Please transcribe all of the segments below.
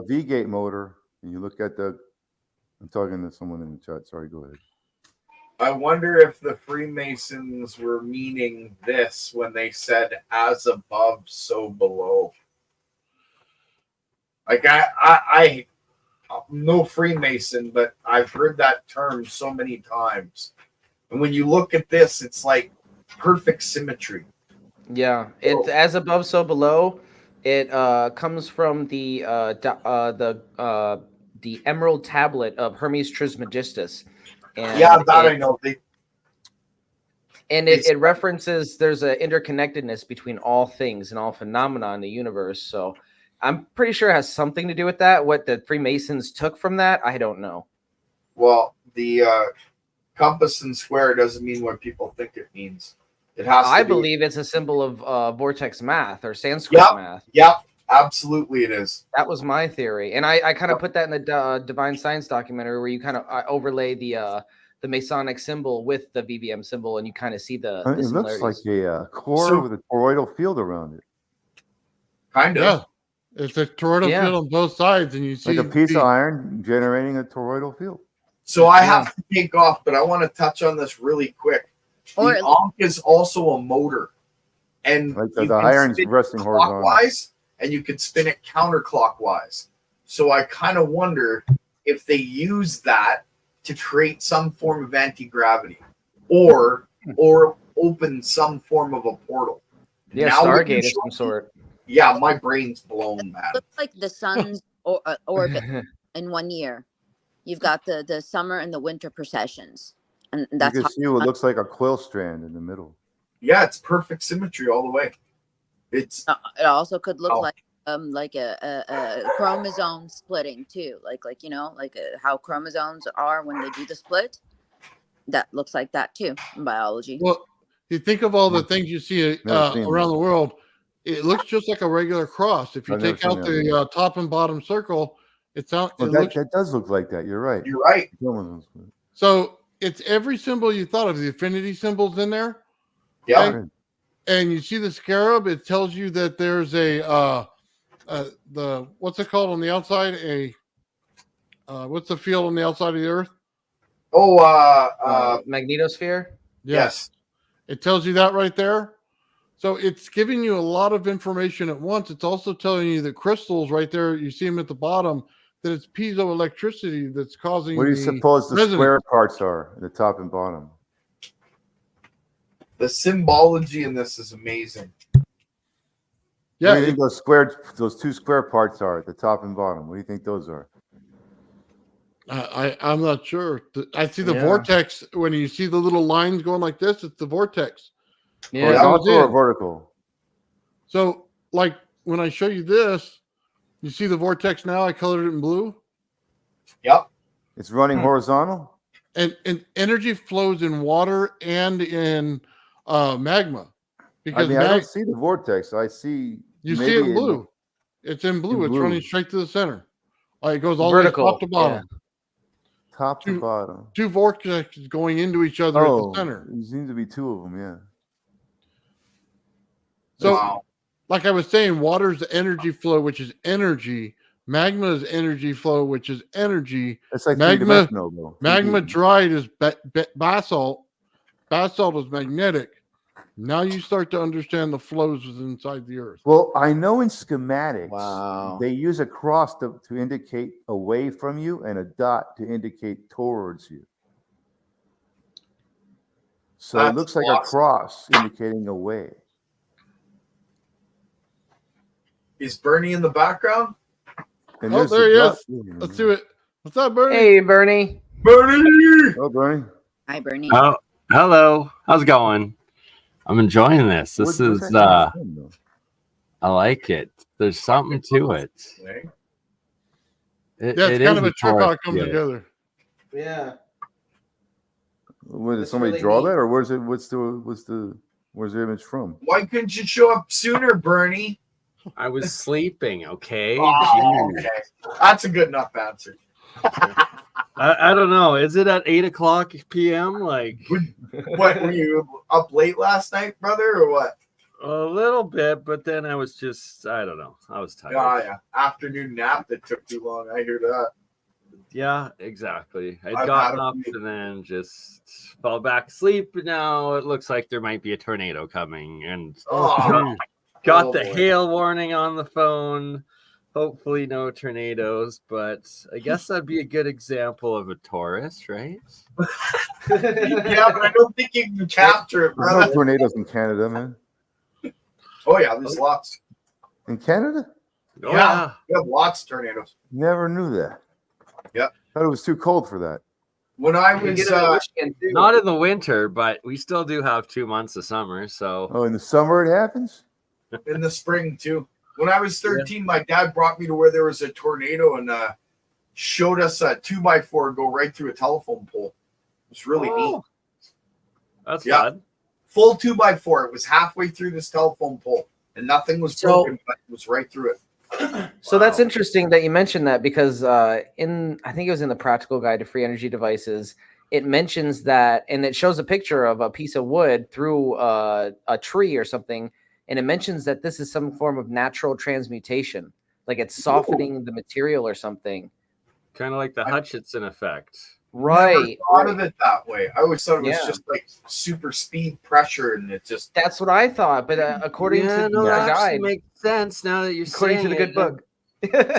V-gate motor, and you look at the. I'm talking to someone in the chat. Sorry, go ahead. I wonder if the Freemasons were meaning this when they said "as above, so below." Like I'm no Freemason, but I've heard that term so many times. And when you look at this, it's like perfect symmetry. Yeah, it's as above, so below. It comes from the Emerald Tablet of Hermes Trismegistus. And I know. It references there's an interconnectedness between all things and all phenomena in the universe. So I'm pretty sure it has something to do with that. What the Freemasons took from that, I don't know. Well, the compass and square doesn't mean what people think it means. It has. I believe it's a symbol of vortex math or Sanskrit math. Yep, absolutely, it is. That was my theory, and I kind of put that in the Divine Science documentary where you kind of overlay the Masonic symbol with the VBM symbol, and you kind of see the It looks like a core with a toroidal field around it. Kind of. Yeah. It's a toroidal field on both sides, and you see like a piece of iron generating a toroidal field. So I have to take off, but I want to touch on this really quick. The Ankh is also a motor, and like the iron's resting clockwise, and you can spin it counterclockwise. So I kind of wonder if they use that to create some form of anti-gravity, or open some form of a portal. Yeah, Stargate of some sort. Yeah, my brain's blown, man. It looks like the sun's orbit in 1 year. You've got the summer and the winter processions. And that's you can see what looks like a quill strand in the middle. Yeah, it's perfect symmetry all the way. It's it also could look like a chromosome splitting too, like how chromosomes are when they do the split. That looks like that too in biology. Well, you think of all the things you see around the world, it looks just like a regular cross. If you take out the top and bottom circle, that does look like that. You're right. You're right. So it's every symbol you thought of. The affinity symbols in there. Yeah. Okay? And you see the scarab. It tells you that there's the what's it called on the outside? What's the field on the outside of the Earth? Magnetosphere. Yes. It tells you that right there. So it's giving you a lot of information at once. It's also telling you that crystals right there, you see them at the bottom, that it's piezoelectricity that's causing. What do you suppose the square parts are at the top and bottom? The symbology in this is amazing. Yeah, what do you think those two square parts are at the top and bottom? What do you think those are? I'm not sure. I see the vortex. When you see the little lines going like this, it's the vortex. Yeah, horizontal or vertical. So, like when I show you this, you see the vortex now. I colored it in blue. Yep, it's running horizontal. And energy flows in water and in magma. Because I don't see the vortex. I see. You see it in blue. It's in blue. It's running straight to the center. It goes all the way top to bottom. Yeah. Top to bottom. Two vortexes going into each other at the center. There seems to be two of them, yeah. So, like I was saying, water's energy flow, which is energy. Magma is energy flow, which is energy. It's like magma dried is basalt. Basalt is magnetic. Now you start to understand the flows inside the Earth. Well, I know in schematics, they use a cross to indicate away from you and a dot to indicate towards you. So it looks like a cross indicating away. Is Bernie in the background? Oh, there he is. Let's do it. What's up, Bernie? Hey, Bernie. Bernie. Hello, Bernie. Hi, Bernie. Oh, hello. How's it going? I'm enjoying this. This is I like it. There's something to it. It's kind of a trip how it comes together. Yeah. Did somebody draw that, or where's it? Where's the image from? Why couldn't you show up sooner, Bernie? I was sleeping. Okay. Okay. That's a good enough answer. I don't know. Is it at 8:00 p.m.? Like, what were you up late last night, brother, or what? A little bit, but then I was just, I don't know. I was tired. Yeah. Afternoon nap that took too long. I hear that. Yeah, exactly. I'd I've gotten had a up few. and then just fell back asleep. But now it looks like there might be a tornado coming, and Oh, got oh, the boy. hail warning on the phone. Hopefully, no tornadoes, but I guess that'd be a good example of a Taurus, right? Yeah, but I don't think you can capture it, There's no brother. tornadoes in Canada, man. Oh yeah, there's lots. In Canada? Oh, Yeah. We have lots of tornadoes. Never knew that. Yep. Thought it was too cold for that. When I You was get it in Michigan, too. Not in the winter, but we still do have 2 months of summer. So Oh, in the summer it happens? in the spring too. When I was 13, my dad brought me to where there was a tornado and showed us a 2x4 go right through a telephone pole. It was really neat. that's Yeah. fun. Full 2x4. It was halfway through this telephone pole, and nothing was broken, but it was right through it. So that's interesting that you mentioned that, because I think it was in the Practical Guide to Free Energy Devices, it mentions that, and it shows a picture of a piece of wood through a tree or something, and it mentions that this is some form of natural transmutation, like it's softening the material or something. Kind of like the Hutchinson effect. Right. Never thought of it that way. I always thought it was Yeah. just like super speed pressure, and it just That's what I thought, but according to no, the that actually guide, makes sense now that you're according to saying the good it. book.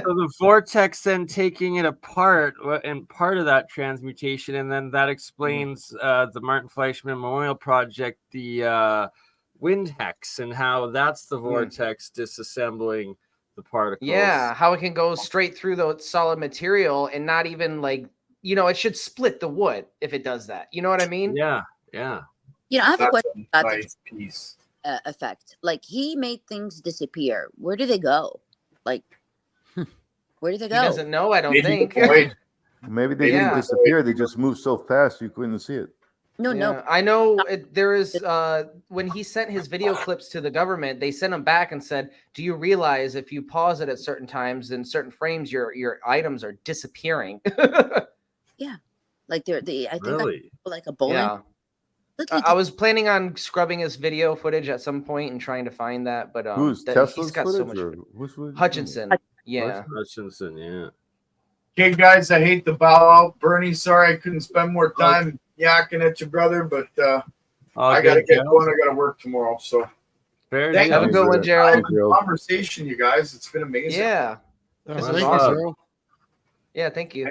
So the vortex then taking it apart, and part of that transmutation, and then that explains the Martin Fleischmann Memorial Project, the wind hex, and how that's the vortex disassembling the particles. Yeah, how it can go straight through the solid material and not even like, it should split the wood if it does that. You know what I mean? Yeah. You know, I have a that's question a about the nice piece. effect. Like, he made things disappear. Where do they go? Like, where do they He go? doesn't know, I don't Maybe think. the void. Maybe they Yeah. didn't disappear. They just moved so fast you couldn't see it. No, Yeah, I know there is when he sent his video clips to the government, they sent him back and said, "Do you realize if you pause it at certain times in certain frames, your items are disappearing?" Yeah, like I think Really? like a bowling. Yeah. I was planning on scrubbing his video footage at some point and trying to find that, but Who's he's Tesla's got so footage much. or who's footage? Hutchinson. Yeah. Hutchinson, yeah. Okay, guys, I hate to bow out. Bernie, sorry I couldn't spend more time yakking at your brother, but I got to get going. I got to work tomorrow. So Fair thank Have a you good for one, the Gerald. time and conversation, you guys. It's been amazing. Yeah. Yeah, This thank was you, awesome. Gerald. Yeah, thank you.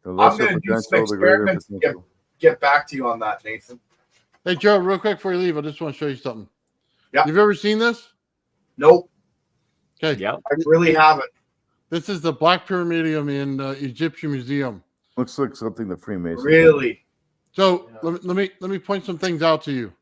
The I'm lesser going to do some potential, the greater experiments and potential. get back to you on that, Nathan. Hey, Gerald, real quick before you leave, I just want to show you something. Yeah. You've ever seen this? Nope, Okay. Yep. I really haven't. This is the Black Pyramidium in the Egyptian Museum. Looks like something the Freemasons. Really? So let me point some things out to you.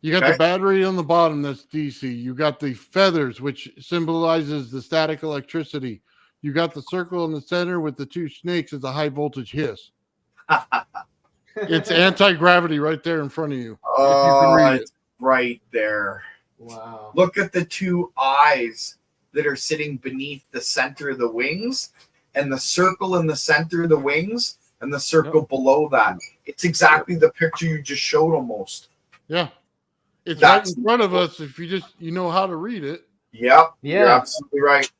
You got Okay. the battery on the bottom, that's DC. You got the feathers, which symbolizes the static electricity. You got the circle in the center with the two snakes as a high voltage hiss. It's anti-gravity right there in front of you. Oh, read it. it's right there. Wow. Look at the two eyes that are sitting beneath the center of the wings, and the circle in the center of the wings, and the circle below that. It's exactly the picture you just showed almost. Yeah. It's That's right in front of us if you know how to read it. Yep. Yeah. You're absolutely right.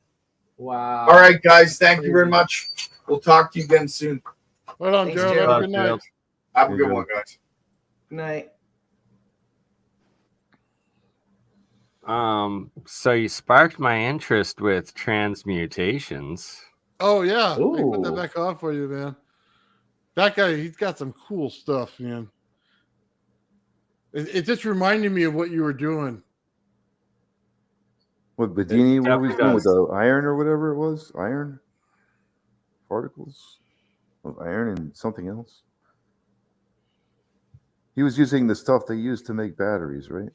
Wow. All right, guys. Thank you very much. We'll talk to you again soon. Right on, Thanks, Gerald. Gerald. Have a good night. Have a good one, guys. Good night. So you sparked my interest with transmutations. Oh, yeah. I put Ooh. that back on for you, man. That guy, he's got some cool stuff, man. It just reminded me of what you were doing. What Bedini, what definitely was doing with does. the iron or whatever it was? Iron particles of iron and something else. He was using the stuff they used to make batteries, right?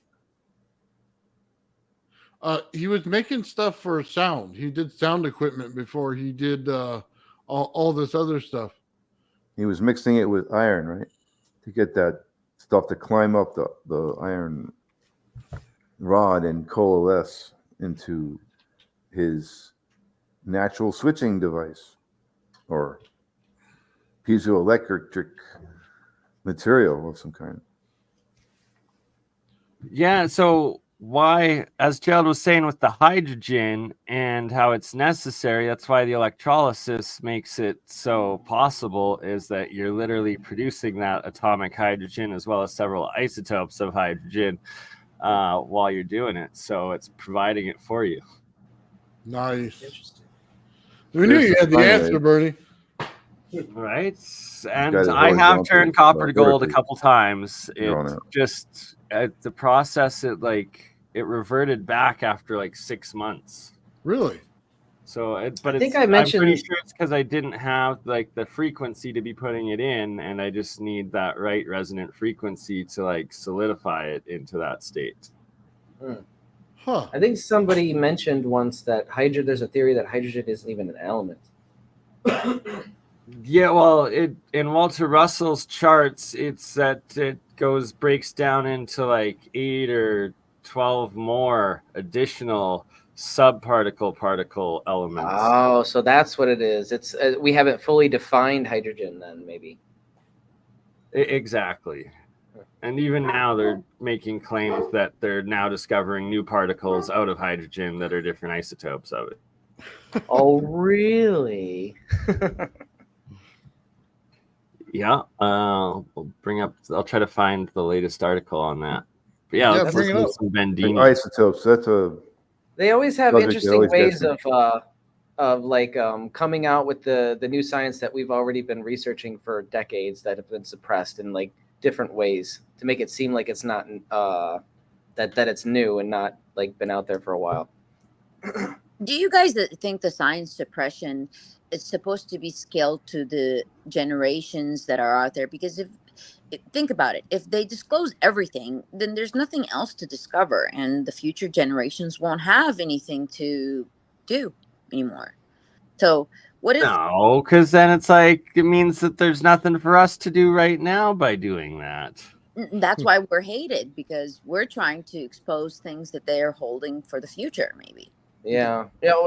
He was making stuff for sound. He did sound equipment before he did all this other stuff. He was mixing it with iron, right? To get that stuff to climb up the iron rod and coalesce into his natural switching device or piezoelectric material of some kind. Yeah, so why, as Gerald was saying with the hydrogen and how it's necessary, that's why the electrolysis makes it so possible, is that you're literally producing that atomic hydrogen as well as several isotopes of hydrogen while you're doing it. So it's providing it for you. Nice. Interesting. We knew There's you the had the primary. answer, Bernie. Right. got And it I have horizontal, turned copper to gold a vertically couple times. drawn It out. just the process, it reverted back after like 6 months. Really? So I think I mentioned- I'm pretty sure it's because I didn't have like the frequency to be putting it in, and I just need that right resonant frequency to like solidify it into that state. Huh. I think somebody mentioned once that there's a theory that hydrogen isn't even an element. Yeah, well, in Walter Russell's charts, it's that it breaks down into like 8 or 12 more additional subparticle elements. Oh, so that's what it is. It's we haven't fully defined hydrogen then, maybe. Exactly. And even now they're making claims that they're now discovering new particles out of hydrogen that are different isotopes of it. Oh, really? Yeah. I'll try to find the latest article on that. But Yeah, let's bring it listen to up. some Like Bendini. isotopes. That's a They always have Subject interesting always ways gets of like coming out with the new science that we've already been researching for decades that have been suppressed in like different ways to make it seem like it's not that it's new and not like been out there for a while. Do you guys think the science suppression is supposed to be scaled to the generations that are out there? Because think about it, if they disclose everything, then there's nothing else to discover, and the future generations won't have anything to do anymore. So what if No, because then it's like it means that there's nothing for us to do right now by doing that. that's why we're hated, because we're trying to expose things that they're holding for the future, maybe. Yeah.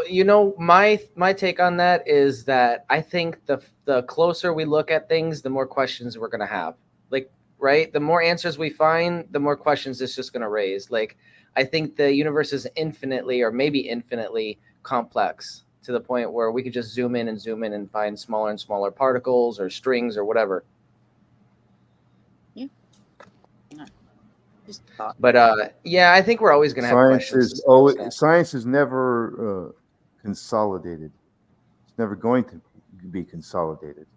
You know, my take on that is that I think the closer we look at things, the more questions we're gonna have. Like, right? The more answers we find, the more questions it's just gonna raise. Like, I think the universe is infinitely or maybe infinitely complex to the point where we could just zoom in and find smaller and smaller particles or strings or whatever. Just thought. But yeah, I think we're always gonna have science questions. is always science is never consolidated. It's never going to be consolidated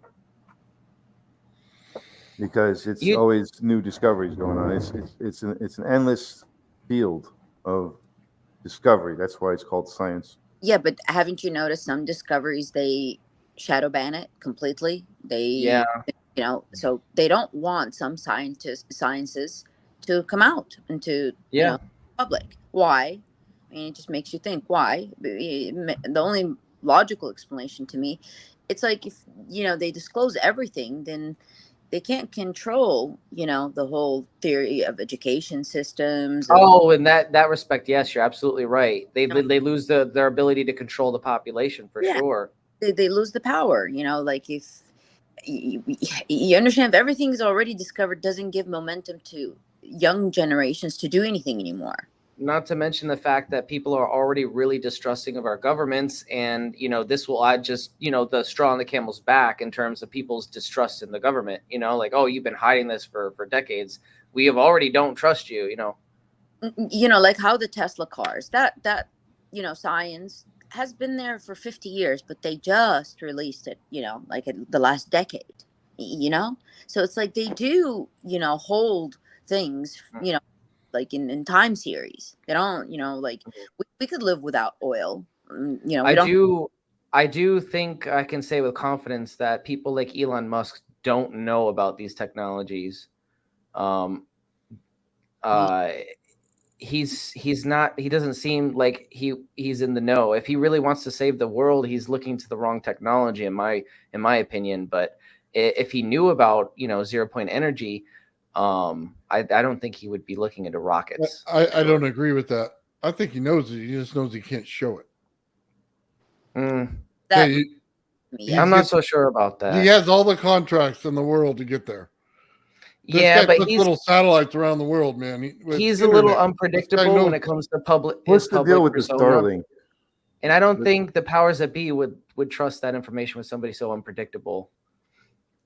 because it's always new discoveries going on. It's an endless field of discovery. That's why it's called science. Yeah, but haven't you noticed some discoveries, they shadow ban it completely? Yeah. So they don't want some sciences to come out into public. Why? I mean, it just makes you think, why? The only logical explanation to me, it's like if they disclose everything, then they can't control the whole theory of education systems. In that respect, yes, you're absolutely right. They lose their ability to control the population for sure. They lose the power. Like if you understand, if everything's already discovered, doesn't give momentum to young generations to do anything anymore. Not to mention the fact that people are already really distrusting of our governments, and this will add just the straw on the camel's back in terms of people's distrust in the government. Like, oh, you've been hiding this for decades. We have already don't trust you. Like how the Tesla cars, that science has been there for 50 years, but they just released it. Like in the last decade. So it's like they do hold things like in time series. They don't like we could live without oil. I do think I can say with confidence that people like Elon Musk don't know about these technologies. He doesn't seem like he's in the know. If he really wants to save the world, he's looking to the wrong technology in my opinion. But if he knew about 0 point energy, I don't think he would be looking into rockets. I don't agree with that. I think he knows it. He just knows he can't show it. I'm not so sure about that. He has all the contracts in the world to get there. This Yeah, guy but puts little satellites around the world, man. he's a little This guy unpredictable when knows. it comes to public. What's His the public deal with the persona. Starlink? And I don't think the powers that be would trust that information with somebody so unpredictable.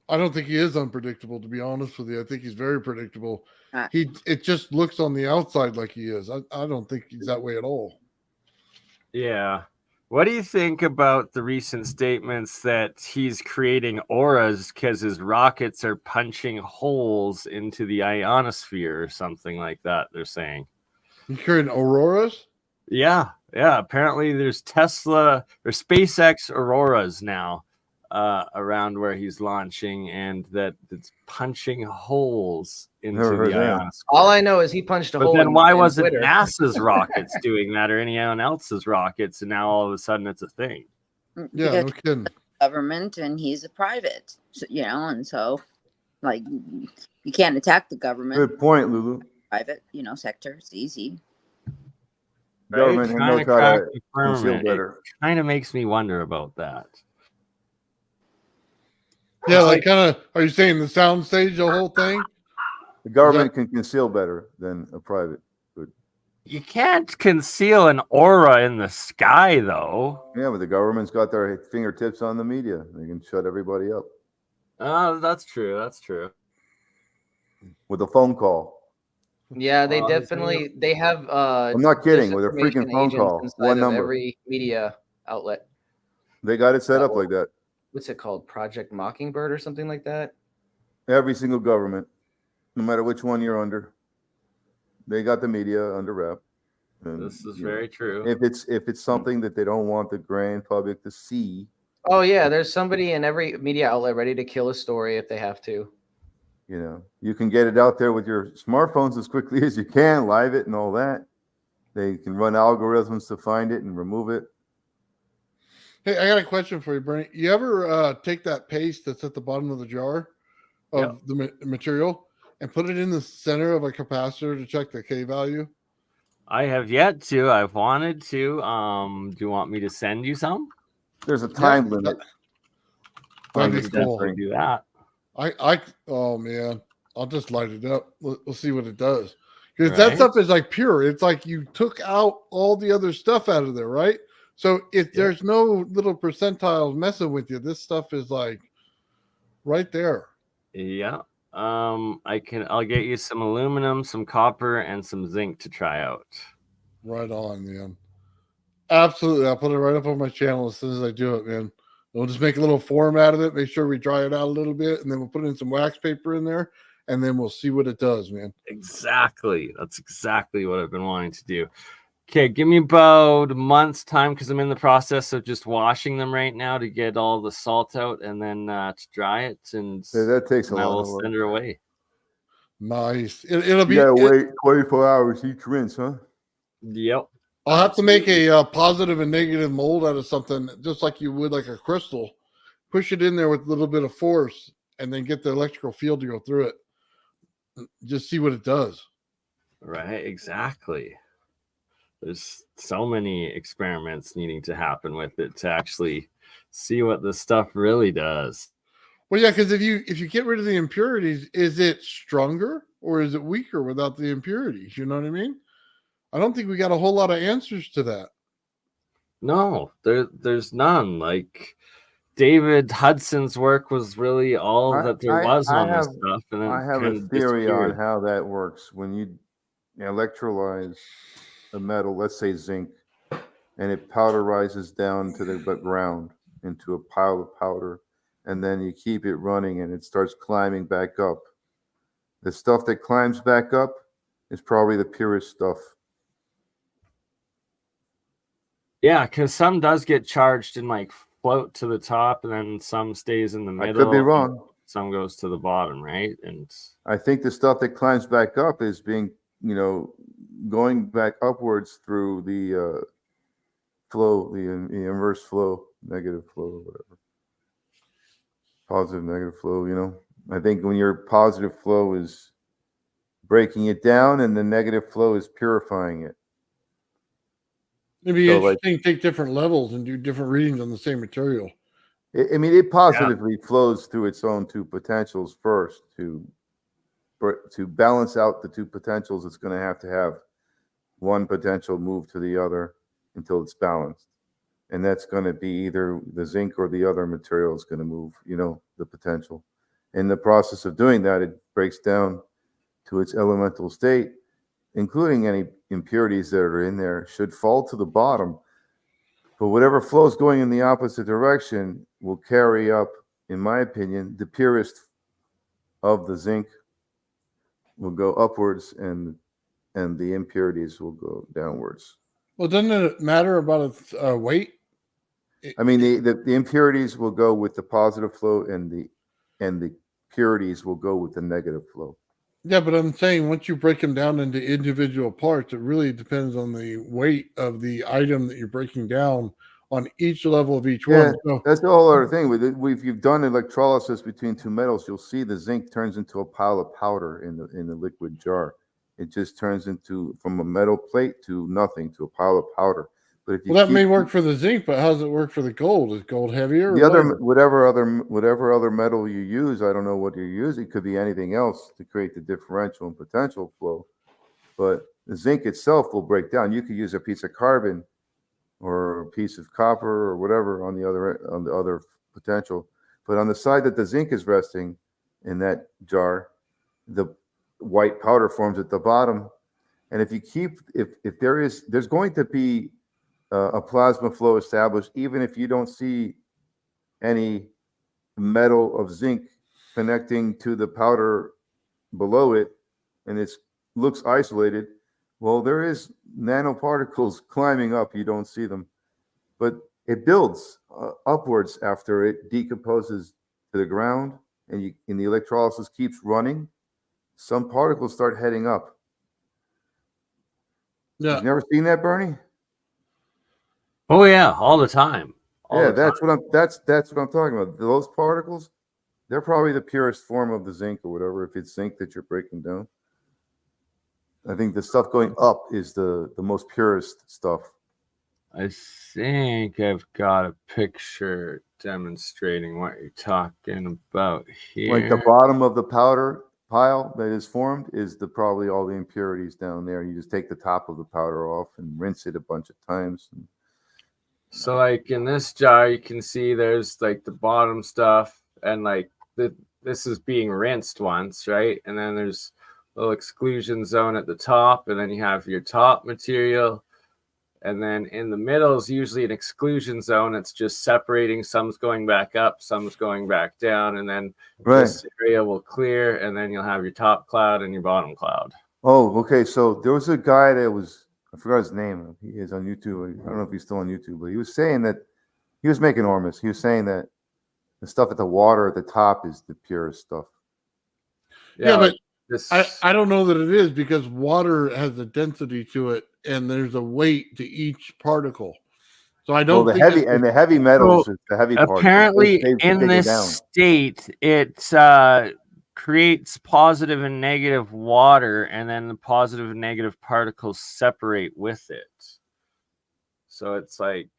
I don't think he is unpredictable, to be honest with you. I think he's very predictable. Uh, It just looks on the outside like he is. I don't think he's that way at all. Yeah. What do you think about the recent statements that he's creating auras because his rockets are punching holes into the ionosphere or something like that? They're saying. He's creating auroras? Yeah. Apparently, there's Tesla or SpaceX auroras now around where he's launching, and that it's punching holes into Never heard the that. ionosphere. All I know is he punched a But hole. then in- why in wasn't Twitter. NASA's rockets doing that or anyone else's rockets, and now all of a sudden it's a thing? Yeah, because no kidding. government and he's a private, so, and so like you can't attack the government, Good point, Lulu. private, sector. It's easy. Government Right? knows Trying to how crack to the conceal firmament. better. It kind of makes me wonder about that. Yeah, like kind of. Are you saying the soundstage, the whole thing? The government can conceal better than a private. You can't conceal an aura in the sky, though. Yeah, but the government's got their fingertips on the media. They can shut everybody up Oh, that's true. That's true. with a phone call. Yeah, they Well, definitely they have. I'm not kidding. With a disinformation freaking phone agents call, inside one of number. every media outlet. They got it set up like that. What's it called? Project Mockingbird or something like that? Every single government, no matter which one you're under, they got the media under wrap. And, This is you know, very true. If it's something that they don't want the grand public to see, Oh yeah, there's somebody in every media outlet ready to kill a story if they have to. you can get it out there with your smartphones as quickly as you can, live it and all that. They can run algorithms to find it and remove it. Hey, I got a question for you, Bernie. You ever take that paste that's at the bottom of the jar of the material and put it in the center of a capacitor to check the K value? I have yet to. I've wanted to. Do you want me to send you some? There's a time Yeah, limit. That'd on be the cool. sensing. Do that. Oh man, I'll just light it up. We'll see what it does. Because that Right. stuff is like pure. It's like you took out all the other stuff out of there, right? So if there's no little percentiles messing with you, this stuff is like right there. Yeah. I'll get you some aluminum, some copper, and some zinc to try out. Right on, man. Absolutely. I'll put it right up on my channel as soon as I do it, man. We'll just make a little form out of it, make sure we dry it out a little bit, and then we'll put in some wax paper in there, and then we'll see what it does, man. Exactly. That's exactly what I've been wanting to do. Okay, give me about a month's time because I'm in the process of just washing them right now to get all the salt out and then to dry it. And Yeah, that takes a I lot will of work. send her away. Nice. It'll be. You gotta wait 24 hours each rinse, huh? Yep. I'll have to make a positive and negative mold out of something, just like you would like a crystal. Push it in there with a little bit of force, and then get the electrical field to go through it. Just see what it does. Right. Exactly. There's so many experiments needing to happen with it to actually see what this stuff really does. Well, yeah, because if you get rid of the impurities, is it stronger or is it weaker without the impurities? You know what I mean? I don't think we got a whole lot of answers to that. No, there's none. Like David Hudson's work was really all that there was on this stuff. And then I have a kind of theory on disappeared. how that works. When you electrolyze a metal, let's say zinc, and it powderizes down to the ground into a pile of powder, and then you keep it running and it starts climbing back up. The stuff that climbs back up is probably the purest stuff. Yeah, because some does get charged and like float to the top, and then some stays in the I middle. could be wrong. Some goes to the bottom, right? And I think the stuff that climbs back up is being, going back upwards through the flow, the inverse flow, negative flow, or whatever. Positive, negative flow, I think when your positive flow is breaking it down and the negative flow is purifying it. It'd be So, interesting to take different levels and do different readings on the same material. It positively flows through its own two potentials first to to balance out the two potentials, it's going to have one potential move to the other until it's balanced. And that's going to be either the zinc or the other material is going to move, the potential. In the process of doing that, it breaks down to its elemental state, including any impurities that are in there, should fall to the bottom. But whatever flows going in the opposite direction will carry up, in my opinion, the purest of the zinc will go upwards and the impurities will go downwards. Well, doesn't it matter about its weight? I mean, the impurities will go with the positive flow, and the purities will go with the negative flow. Yeah, but I'm saying once you break them down into individual parts, it really depends on the weight of the item that you're breaking down on each level of each one. So, that's the whole other thing. If you've done electrolysis between two metals, you'll see the zinc turns into a pile of powder in the liquid jar. It just turns from a metal plate to nothing, to a pile of powder. But if you that may work for the zinc, but how does it work for the gold? Is gold heavier? The other, whatever other metal you use, I don't know what you're using. It could be anything else to create the differential and potential flow. But the zinc itself will break down. You could use a piece of carbon or a piece of copper or whatever on the other potential. But on the side that the zinc is resting in that jar, the white powder forms at the bottom. And if there's going to be a plasma flow established, even if you don't see any metal of zinc connecting to the powder below it, and it looks isolated, well, there is nanoparticles climbing up. You don't see them, but it builds upwards after it decomposes to the ground, and the electrolysis keeps running. Some particles start heading up. Yeah. You've never seen that, Bernie? Oh yeah, all the time. That's what I'm talking about. Those particles, they're probably the purest form of the zinc or whatever, if it's zinc that you're breaking down. I think the stuff going up is the most purest stuff. I think I've got a picture demonstrating what you're talking about here. Like the bottom of the powder pile that is formed is probably all the impurities down there. You just take the top of the powder off and rinse it a bunch of times. So like in this jar, you can see there's like the bottom stuff, and like this is being rinsed once, right? And then there's a little exclusion zone at the top, and then you have your top material. And then in the middle is usually an exclusion zone. It's just separating. Some's going back up, some's going back down, and then this area will clear, and then you'll have your top cloud and your bottom cloud. Oh, okay. So there was a guy I forgot his name. He is on YouTube. I don't know if he's still on YouTube, but he was saying that he was making enormous. He was saying that the stuff at the water at the top is the purest stuff. Yeah, but I don't know that it is, because water has a density to it, and there's a weight to each particle. So I don't think the heavy metals is the heavy part. Apparently, in this state, it creates positive and negative water, and then the positive and negative particles separate with it. So it's like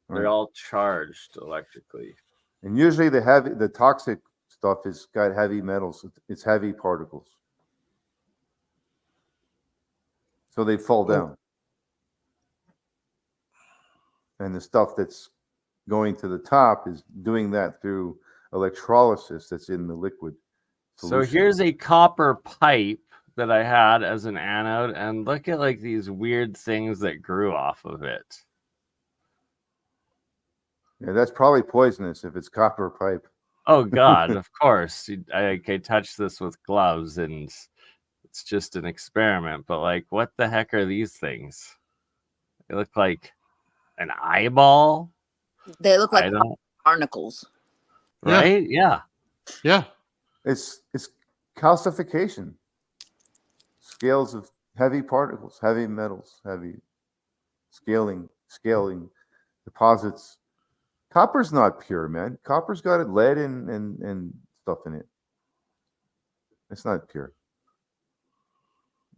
they're all charged electrically. And usually the toxic stuff has got heavy metals. It's heavy particles. So they fall down. And the stuff that's going to the top is doing that through electrolysis that's in the liquid solution. So here's a copper pipe that I had as an anode, and look at like these weird things that grew off of it. Yeah, that's probably poisonous if it's copper pipe. Oh God, of course. I touched this with gloves, and it's just an experiment. But like, what the heck are these things? They look like an eyeball. They look like barnacles. Right? Yeah. Yeah. It's calcification. Scales of heavy particles, heavy metals, heavy scaling deposits. Copper's not pure, man. Copper's got lead and stuff in it. It's not pure.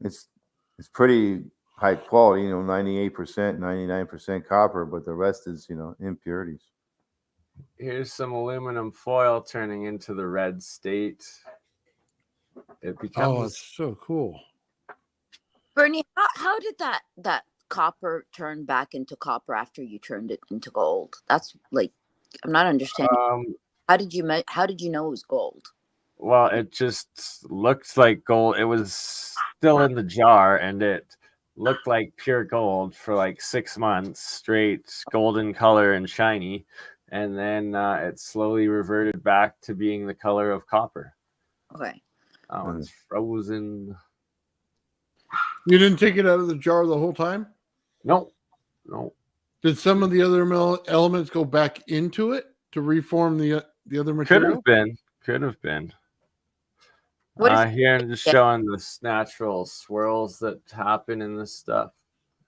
It's pretty high quality, 98%, 99% copper, but the rest is, impurities. Here's some aluminum foil turning into the red state. It Oh, becomes it's so cool. Bernie, how did that copper turn back into copper after you turned it into gold? That's like, I'm not understanding. How did you know it was gold? well, it just looked like gold. It was still in the jar, and it looked like pure gold for like 6 months straight, golden color and shiny, and then it slowly reverted back to being the color of copper. Okay. Oh, it's frozen. You didn't take it out of the jar the whole time? No. Did some of the other elements go back into it to reform the other Could material? have been. What if Here I'm just showing the natural swirls that happen in this stuff.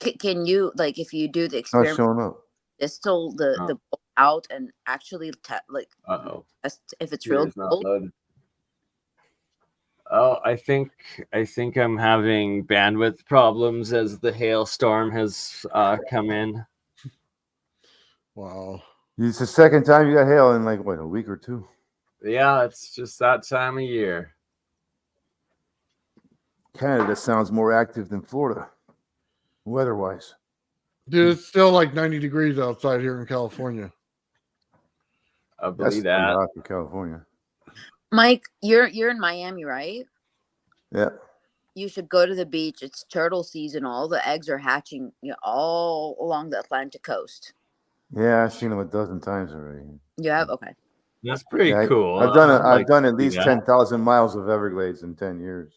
can you, like, if you do the It's not experiment, showing up. distill the gold out and actually test if it's real It's not gold? loaded. Oh, I think I'm having bandwidth problems as the hailstorm has come in. Wow. It's the second time you got hail in like what, a week or two. Yeah, it's just that time of year. Canada sounds more active than Florida, weather-wise. Dude, it's still like 90 degrees outside here in California. I That's believe pretty that. hot for California. Mike, you're in Miami, right? Yeah. You should go to the beach. It's turtle season. All the eggs are hatching, all along the Atlantic coast. Yeah, I've seen them a dozen times already. You have? Okay. That's pretty Yeah, cool. I've done I'd I've done to at see least that. 10,000 miles of Everglades in 10 years,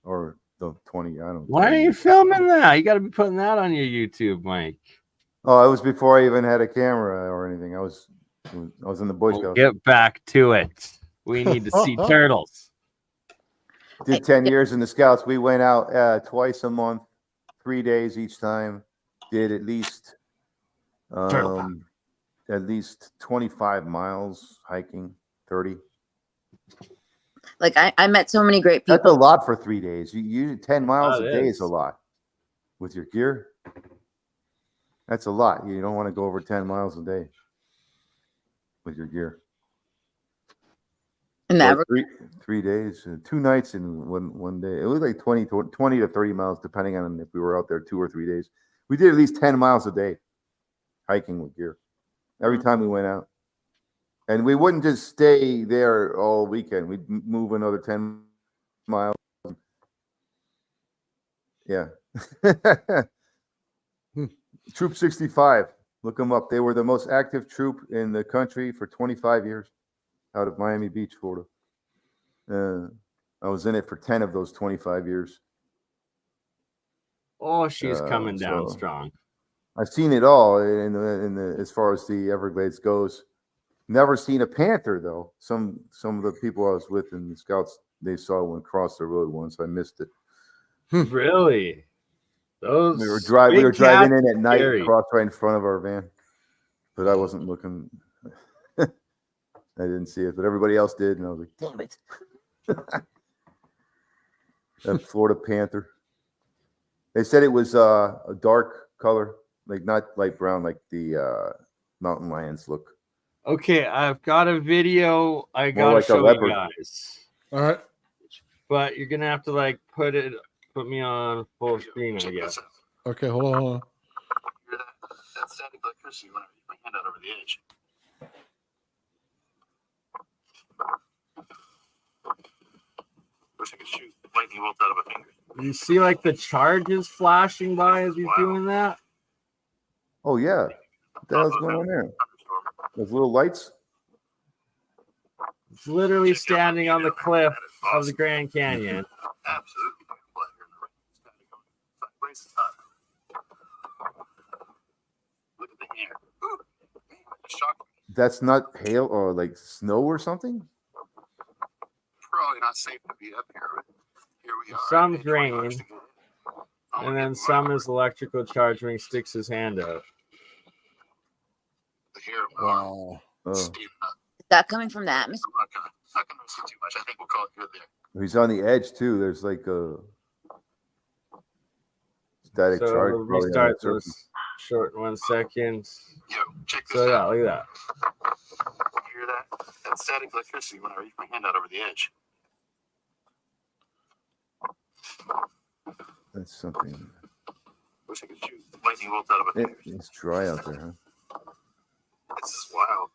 or the 20. I don't know. Why are you filming that? You got to be putting that on your YouTube, Mike. Oh, it was before I even had a camera or anything. I was in the Boy We'll Scouts. get back to it. We need to see turtles. Did 10 years in the Scouts. We went out twice a month, 3 days each time. Did at least 25 miles hiking, 30. Like I met so many great people. That's a lot for 3 days. You 10 miles That a day is. is a lot with your gear. That's a lot. You don't want to go over 10 miles a day with your gear. In the Everglades. 3 days, 2 nights in one day. It was like 20 to 30 miles, depending on if we were out there 2 or 3 days. We did at least 10 miles a day hiking with gear every time we went out. And we wouldn't just stay there all weekend. We'd move another 10 miles. Yeah. Troop 65. Look them up. They were the most active troop in the country for 25 years out of Miami Beach, Florida. I was in it for 10 of those 25 years. Oh, she's coming down so strong. I've seen it all in the as far as the Everglades goes. Never seen a panther though. Some of the people I was with in the Scouts, they saw one cross the road once. I missed it. Really? Those We were driving in at night, scary. crossed right in front of our van, but I wasn't looking. I didn't see it, but everybody else did, and I was like, "Damn it!" That Florida panther. They said it was a dark color, like not light brown, like the mountain lions look. Okay, I've got a video I gotta like a show you leopard. guys. All right. But you're gonna have to like put me on full screen, I guess. Okay, hold on. Hear that static electricity when I reach my hand out over the edge. Wish I could shoot lightning bolts out of a finger. You see like the charges flashing by as he's doing that? Oh yeah, what the hell's going on there? Those little lights. It's literally standing on the cliff of the Grand Canyon. Absolutely. Look at the hair. Ooh, shocked me. That's not hail or like snow or something. Probably not safe to be up here, but here we are. Some I paid $20 rain, to get in. and then some is electrical charge when he sticks his hand out. The hair of my arm Wow. Oh, standing up. Is that coming from the atmosphere? I'm not gonna see too much. I think we'll call it good there. he's on the edge too. There's like a static So charge. it'll probably on restart that surface. this short in 1 second. Yo, check this So yeah, out. look at that. Hear that? That static electricity when I reach my hand out over the edge. That's something. Wish I could shoot lightning bolts out of a finger. It's dry out there, huh? It's wild.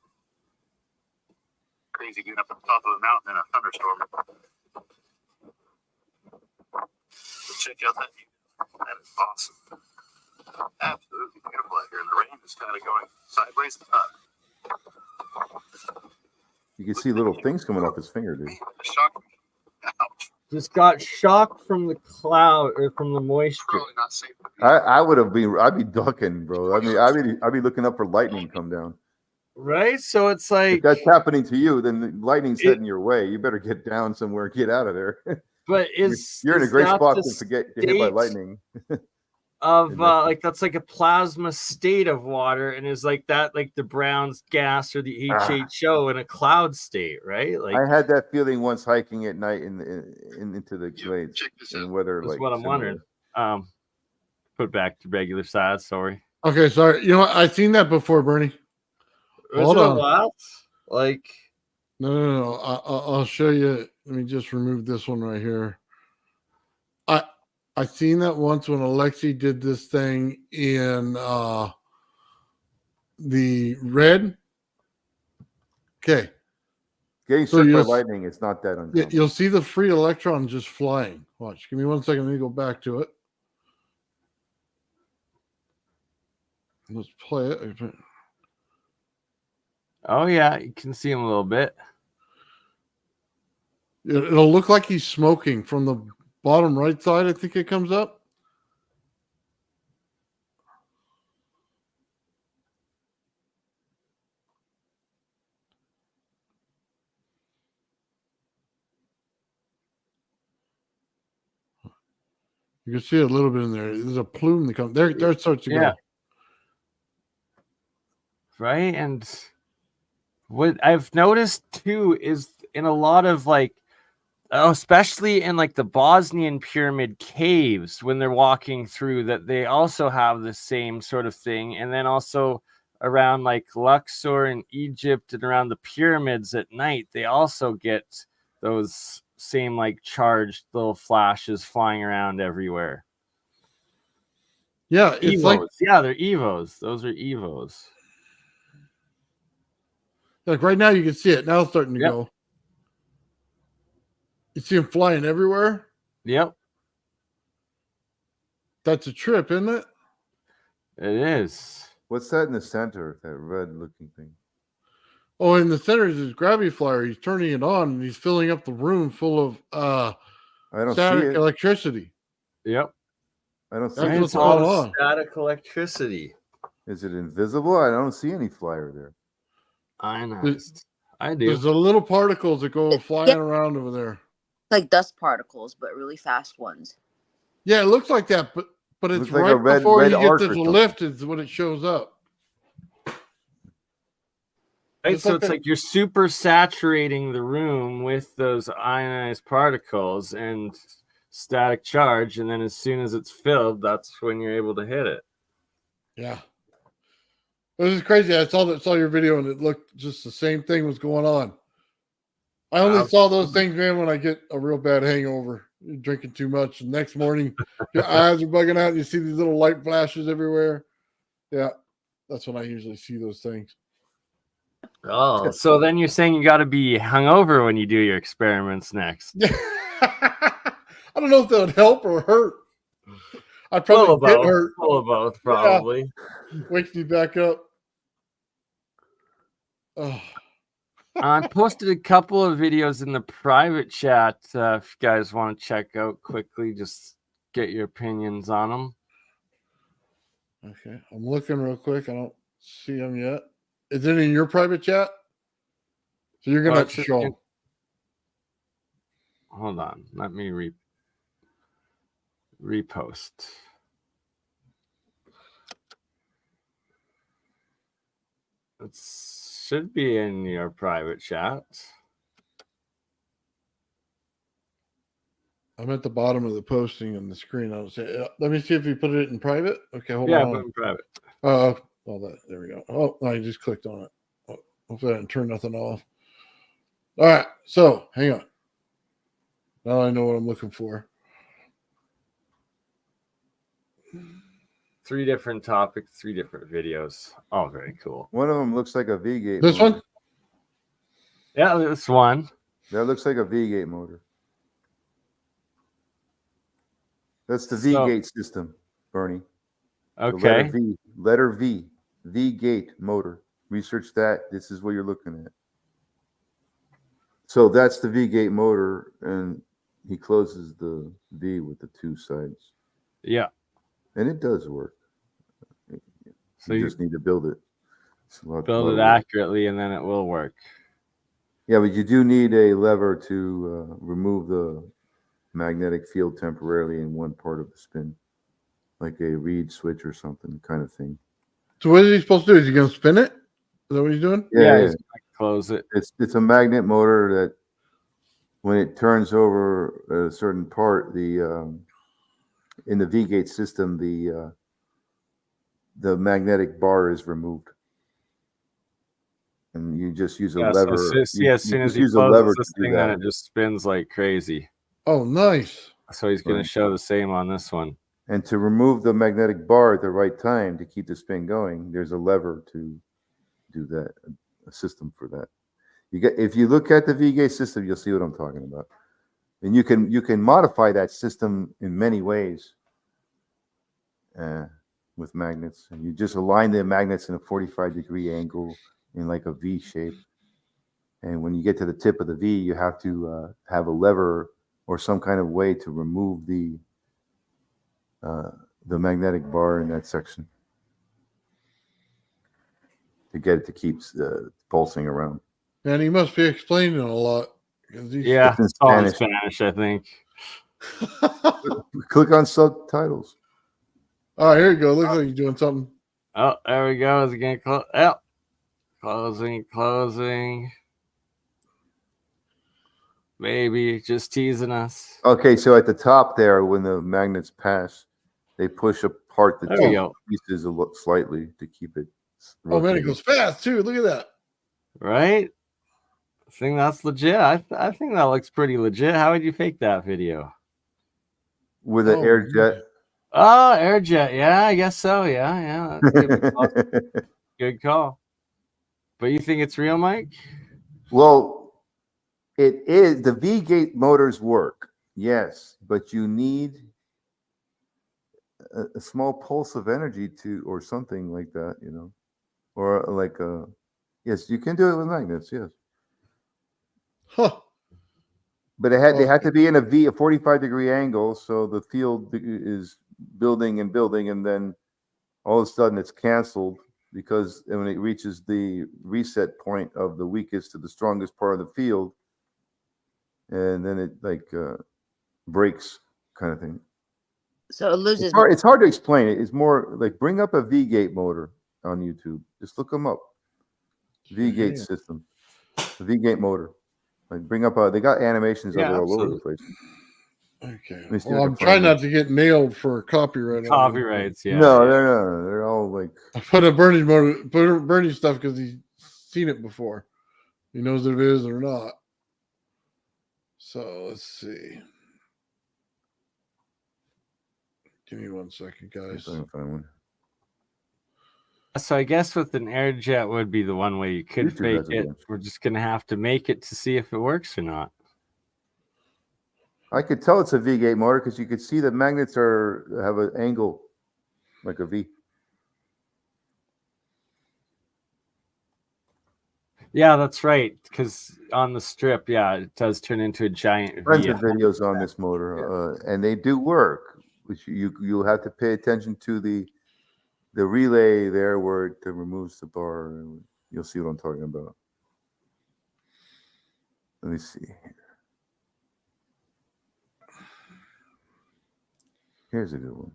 Crazy getting up at the top of the mountain in a thunderstorm. So check out that view. That is awesome. Absolutely beautiful out here. And the rain is kind of going sideways and up. You can see little things coming off his finger, dude. It shocked me. Ouch. Just got shocked from the cloud or from the moisture. Probably not safe to be. I would have been. I'd be ducking, bro. I mean, I'd be looking up for lightning to come down. Right? So it's If like, that's happening to you, then the lightning's heading your way. You better get down somewhere, and get out of there. but You're in a great that spot the to get hit by state lightning. of like that's like a plasma state of water, and is like that, like the Brown's gas or the HHO in a cloud state, right? Like I had that feeling once hiking at night into the glades Check this and out. weather. that's Like what I'm similar. wondering. Put back to regular size. Sorry. Okay, sorry. You know what? I've seen that before, Bernie. Was Hold it a on. lot? Like, No. I'll show you. Let me just remove this one right here. I seen that once when Alexi did this thing in the red. Okay. Getting So struck by you'll- lightning, it's not that uncommon. You'll see the free electron just flying. Watch. Give me 1 second. Let me go back to it. Let's play it. oh yeah, you can see him a little bit. It'll look like he's smoking from the bottom right side. I think it comes up. You can see a little bit in there. There's a plume that comes there. There it starts to Yeah. go. Right. And what I've noticed too is in a lot of like, especially in like the Bosnian pyramid caves, when they're walking through, that they also have the same sort of thing. And then also around like Luxor in Egypt and around the pyramids at night, they also get those same like charged little flashes flying around everywhere. Yeah, it's Evos. like Yeah, they're Evos. Those are Evos. right now you can see it. Now it's starting to Yep. go. You see them flying everywhere. Yep, That's a trip, isn't it? it is. What's that in the center? That red-looking thing. Oh, in the center is his gravity flyer. He's turning it on and he's filling up the room full of I don't see static it. electricity. Yep. I don't see That's it. what's It's all going on. static electricity. Is it invisible? I don't see any flyer there. Ionized. I do. There's the little particles that go flying around over there. Like dust particles, but really fast ones. Yeah, it looks like that, but it's Looks like right a red- before red you get arc to or the something. lift is when it shows up. Right, It's so like it's that- like you're super saturating the room with those ionized particles and static charge, and then as soon as it's filled, that's when you're able to hit it. Yeah. This is crazy. I saw your video and it looked just the same thing was going on. I only saw those things, man, when I get a real bad hangover. You're drinking too much. The next morning, your eyes are bugging out. And you see these little light flashes everywhere. Yeah, that's when I usually see those things. Oh, so then you're saying you got to be hungover when you do your experiments next. Yeah. I don't know if that would help or hurt. I'd Full of probably get both. hurt. Full of both, probably. Wakes me back up. Oh. I posted a couple of videos in the private chat. If you guys want to check out quickly, just get your opinions on them. Okay, I'm looking real quick. I don't see them yet. Is it in your private chat? So you're gonna have to show them. Hold on, let me repost. It should be in your private chat. I'm at the bottom of the posting on the screen. I'll say, let me see if you put it in private. Okay, hold Yeah, on. but in private. Oh, there we go. Oh, I just clicked on it. Oh, hopefully I didn't turn nothing off. All right, so hang on. Now I know what I'm looking for. 3 different topics, 3 different videos. Oh, very cool. One of them looks like a V-gate. This motor. one? Yeah, this one. That looks like a V-gate motor. That's the So- V-gate system, Bernie. The Okay. letter V, V-gate motor. Research that. This is what you're looking at. So that's the V-gate motor, and he closes the V with the 2 sides, Yeah. and it does work. So You you just need to build it. It's a lot build of it work. accurately, and then it will work. Yeah, but you do need a lever to remove the magnetic field temporarily in one part of the spin, like a reed switch or something kind of thing. So what is he supposed to do? Is he going to spin it? Is that what he's doing? Yeah, he's gonna close it. It's a magnet motor that when it turns over a certain part, in the V-gate system, the magnetic bar is removed, and you just use a Yeah, lever. so as soon as just he use a lever closes to this do thing, then that. it just spins like crazy. Oh, nice. So he's going Right. to show the same on this one. And to remove the magnetic bar at the right time to keep the spin going, there's a lever to do that, a system for that. If you look at the V-gate system, you'll see what I'm talking about. And you can modify that system in many ways with magnets. And you just align the magnets in a 45-degree angle in like a V shape. And when you get to the tip of the V, you have to have a lever or some kind of way to remove the magnetic bar in that section to get it to keep pulsing around. And he must be explaining a lot. 'Cause he's- Yeah, It's in it's all in Spanish. Spanish, I think. Click on subtitles. Oh, here you go. Looks like he's doing something. Oh, there we go. Is it going to close? Oh, closing. Maybe just teasing us. Okay, so at the top there, when the magnets pass, they push apart the There we two go. pieces slightly to keep it. Oh, man, it rotating. goes fast, too. Look at that. Right? I think that's legit. I think that looks pretty legit. How would you fake that video? With an Oh, air jet. Oh, air jet. Yeah, I guess so. Yeah. That's good call. But you think it's real, Mike? Well, it is. The V-gate motors work, yes, but you need a small pulse of energy or something like that, or like yes, you can do it with magnets, yes. Huh. But they had to be in a 45-degree angle, so the field is building, and then all of a sudden it's canceled because when it reaches the reset point of the weakest to the strongest part of the field, and then it breaks, kind of thing. So it loses. It's hard to explain it. It's more like bring up a V-gate motor on YouTube. Just look them up. V-gate system, the V-gate motor. Like bring up they got animations of it all over the place. Okay. me see Well, if I I'm can trying find not to get nailed for copyright. on this. Copyrights, yeah. No, they're all like I put a Bernie stuff because he's seen it before. He knows if it is or not. So let's see. Give me 1 second, guys. I can find one. So I guess with an air jet would be the one way you could YouTube fake has a it. bunch. We're just gonna have to make it to see if it works or not. I could tell it's a V-gate motor because you could see the magnets have an angle like a V. Yeah, that's right. Because on the strip, yeah, it does turn into a giant Tons V. of videos on this motor, and they do work. Which you'll have to pay attention to the relay there where it removes the bar. And you'll see what I'm talking about. Let me see. Here's a good one.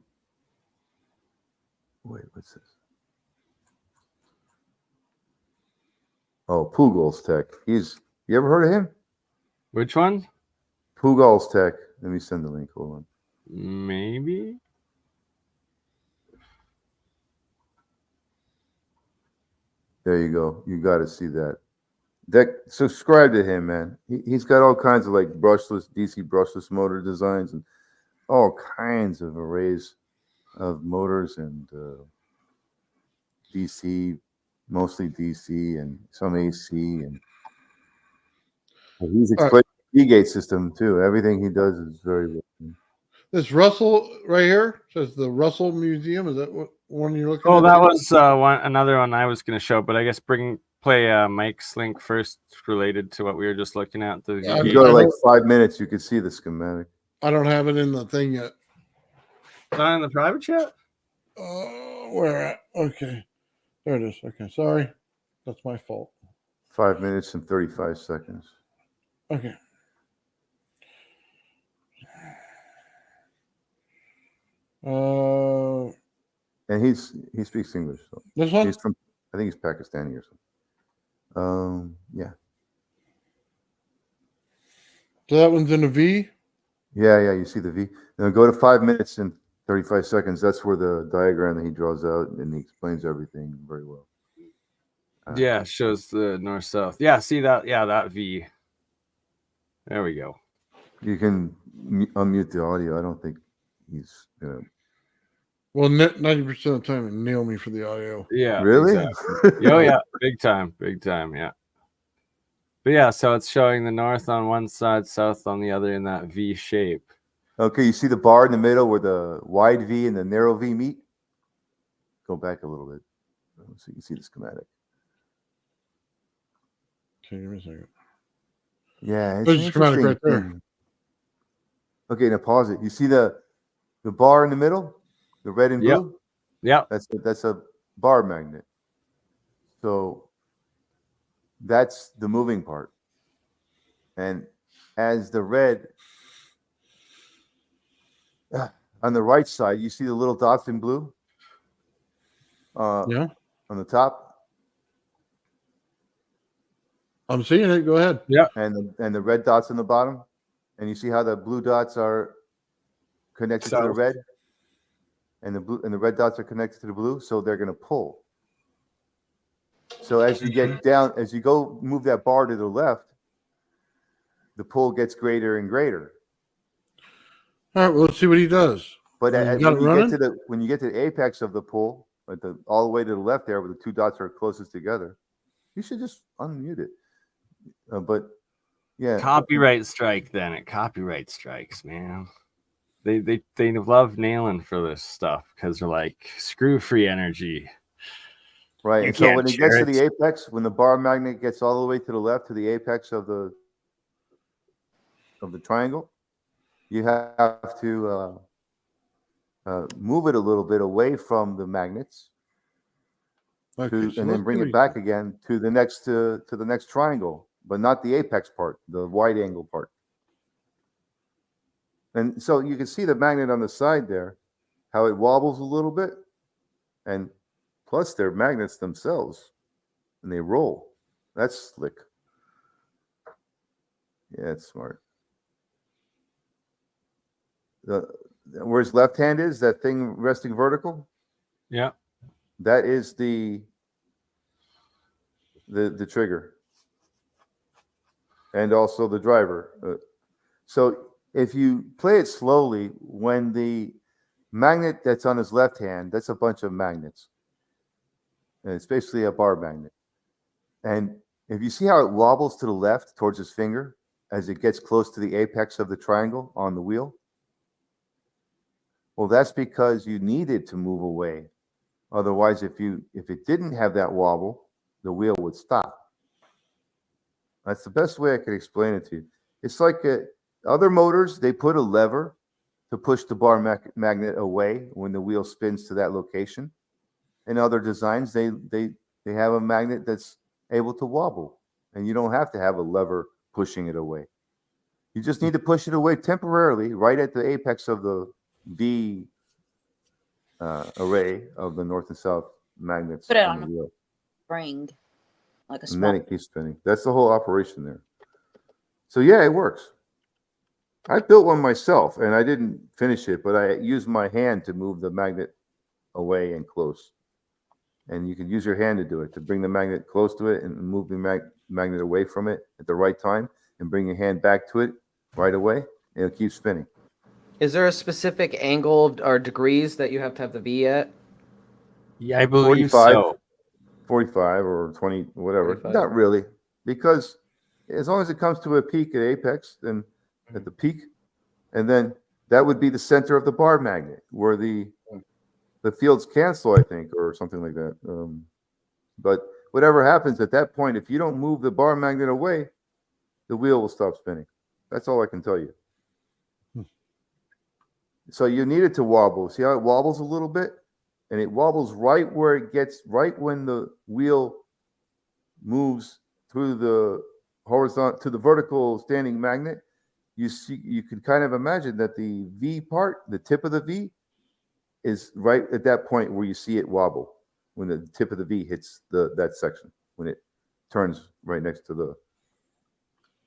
Wait, what's this? Oh, Pugal's Tech. You ever heard of him? Which one? Pugal's Tech. Let me send the link. Hold on. Maybe. There you go. You got to see that. Subscribe to him, man. He's got all kinds of like DC brushless motor designs and all kinds of arrays of motors and DC, mostly DC and some AC, and he's All right. explaining the Seagate system too. Everything he does is very well. This Russell right here says the Russell Museum. Is that what one you're looking Oh, at? that was another one I was going to show, but I guess play Mike's link first related to what we were just looking at. The Yeah, If you VGA. go to like 5 minutes, you can see the schematic. I don't have it in the thing yet. Not in the private chat? Where at? Okay. There it is. Okay. Sorry. That's my fault. 5 minutes and 35 seconds. Okay. And he speaks English. So This one? he's from, I think he's Pakistani or something. Yeah. So that one's in a V? Yeah, you see the V. Now go to 5 minutes and 35 seconds. That's where the diagram that he draws out, and he explains everything very well. Yeah, shows the north-south. Yeah, see that? Yeah, that V. There we go. You can unmute the audio. I don't think he's gonna. Well, 90% of the time it nail me for the audio. Yeah. Really? Exactly. Oh, yeah. Big time. Yeah. But yeah, so it's showing the north on one side, south on the other in that V shape. Okay, you see the bar in the middle where the wide V and the narrow V meet? Go back a little bit so you can see the schematic. Okay, give me a second. Yeah, it's There's a schematic interesting right there. thing. Okay, now pause it. You see the bar in the middle, the red and Yep. blue? Yeah. That's a bar magnet. So that's the moving part. And as the red on the right side, you see the little dots in blue? Yeah. On the top, I'm seeing it. Go ahead. Yeah. and the red dots on the bottom, and you see how the blue dots are connected to the South. red, and the red dots are connected to the blue, so they're going to pull. So as you get down, as you go move that bar to the left, the pull gets greater and greater. All right. Well, let's see what he does. But You got it running? when you get to the apex of the pull, all the way to the left there, where the two dots are closest together, you should just unmute it. But yeah, Copyright strike then. It copyright strikes, man. They love nailing for this stuff because they're like, screw free energy. right. You And so can't when it gets share to the apex, when the bar magnet gets all the way to the left to the apex of the triangle, you have to move it a little bit away from the magnets, Okay, and so then let's bring see what it back again to the next triangle, but not the apex part, the wide angle part. And so you can see the magnet on the side there, how it wobbles a little bit, and plus they're magnets themselves, and they roll. That's slick. Yeah, it's smart. Where his left hand is, that thing resting vertical, Yeah. that is the trigger, and also the driver. So if you play it slowly, when the magnet that's on his left hand, that's a bunch of magnets, and it's basically a bar magnet. And if you see how it wobbles to the left towards his finger as it gets close to the apex of the triangle on the wheel, well, that's because you needed to move away. Otherwise, if it didn't have that wobble, the wheel would stop. That's the best way I could explain it to you. It's like other motors, they put a lever to push the bar magnet away when the wheel spins to that location. In other designs, they have a magnet that's able to wobble, and you don't have to have a lever pushing it away. You just need to push it away temporarily, right at the apex of the V array of the north and south magnets Put it on the on wheel. Spring, like a And small. then it keeps spinning. That's the whole operation there. So yeah, it works. I built one myself, and I didn't finish it, but I used my hand to move the magnet away and close. And you can use your hand to do it, to bring the magnet close to it and move the magnet away from it at the right time, and bring your hand back to it right away, and it'll keep spinning. Is there a specific angle or degrees that you have to have the V at? Yeah, I believe 45. so. 45 or 20, whatever. 45. Not really, because as long as it comes to a peak at apex, then at the peak, and then that would be the center of the bar magnet where the fields cancel, I think, or something like that. But whatever happens at that point, if you don't move the bar magnet away, the wheel will stop spinning. That's all I can tell you. So you need it to wobble. See how it wobbles a little bit? And it wobbles right where it gets, right when the wheel moves through the horizontal to the vertical standing magnet. You see, you can kind of imagine that the V part, the tip of the V, is right at that point where you see it wobble when the tip of the V hits that section, when it turns right next to the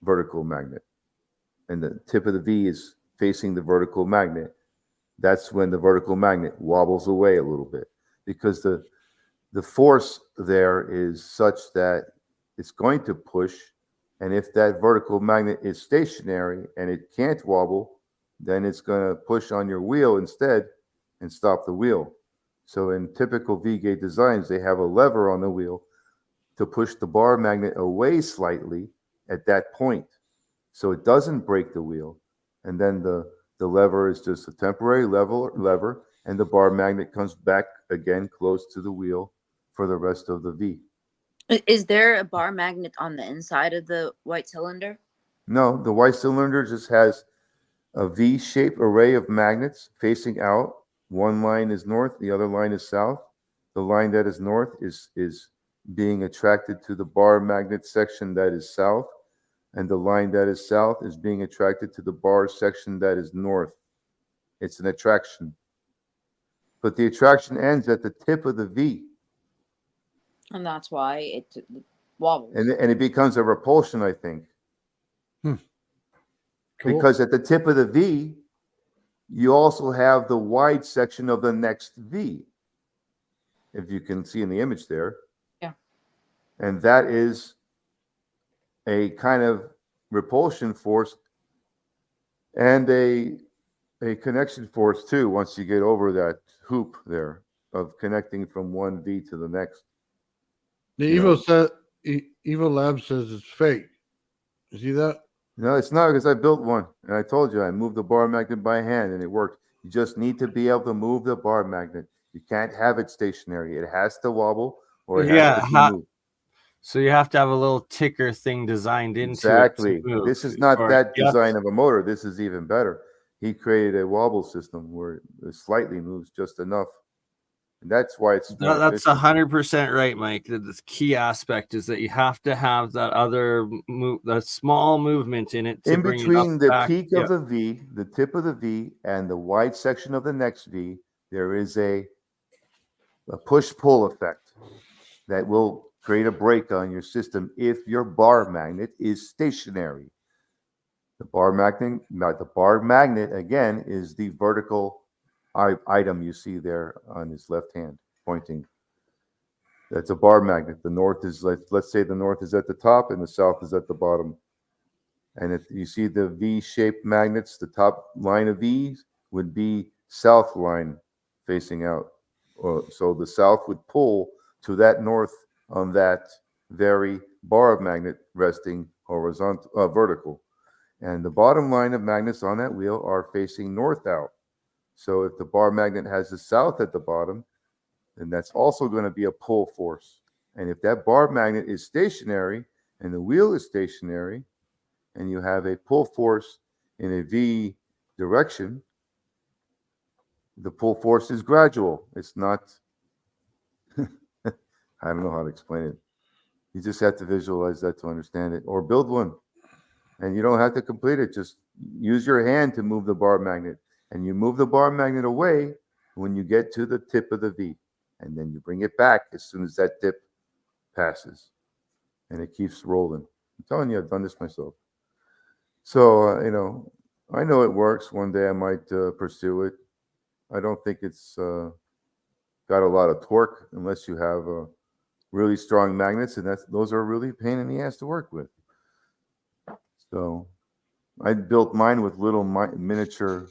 vertical magnet. And the tip of the V is facing the vertical magnet. That's when the vertical magnet wobbles away a little bit, because the force there is such that it's going to push. And if that vertical magnet is stationary and it can't wobble, then it's going to push on your wheel instead and stop the wheel. So in typical V-gate designs, they have a lever on the wheel to push the bar magnet away slightly at that point, so it doesn't break the wheel. And then the lever is just a temporary lever, and the bar magnet comes back again close to the wheel for the rest of the V. Is there a bar magnet on the inside of the white cylinder? No, the white cylinder just has a V-shaped array of magnets facing out. One line is north, the other line is south. The line that is north is being attracted to the bar magnet section that is south, and the line that is south is being attracted to the bar section that is north. It's an attraction. But the attraction ends at the tip of the V. And that's why it wobbles. And it becomes a repulsion, I think. Cool. Because at the tip of the V, you also have the wide section of the next V, if you can see in the image there. Yeah. And that is a kind of repulsion force and a connection force too, once you get over that hoop there of connecting from one V to the next. The Evo Lab says it's fake. You see that? No, it's not, because I built one, and I told you I moved the bar magnet by hand, and it worked. You just need to be able to move the bar magnet. You can't have it stationary. It has to wobble, or it has to be moved. So you have to have a little ticker thing designed into Exactly. it to move. This is not Or that you have design of a motor. This is even better. He created a wobble system where it slightly moves just enough. And that's why it's more That's efficient. 100% right, Mike. The key aspect is that you have to have that other that small movement in it to In bring it between up the back. peak of the V, the tip of the V, and the wide section of the next V, there is a push-pull effect that will create a brake on your system if your bar magnet is stationary. The bar magnet again is the vertical item you see there on his left hand pointing. That's a bar magnet. The north is, let's say the north is at the top and the south is at the bottom. And if you see the V-shaped magnets, the top line of V's would be south line facing out. So the south would pull to that north on that very bar magnet resting horizontal, vertical. And the bottom line of magnets on that wheel are facing north out. So if the bar magnet has the south at the bottom, then that's also going to be a pull force. And if that bar magnet is stationary and the wheel is stationary, and you have a pull force in a V direction, the pull force is gradual. It's not, I don't know how to explain it. You just have to visualize that to understand it, or build one. And you don't have to complete it. Just use your hand to move the bar magnet. And you move the bar magnet away when you get to the tip of the V. And then you bring it back as soon as that tip passes. And it keeps rolling. I'm telling you, I've done this myself. So, I know it works. One day I might pursue it. I don't think it's got a lot of torque unless you have really strong magnets. And those are really a pain in the ass to work with. So I built mine with little miniature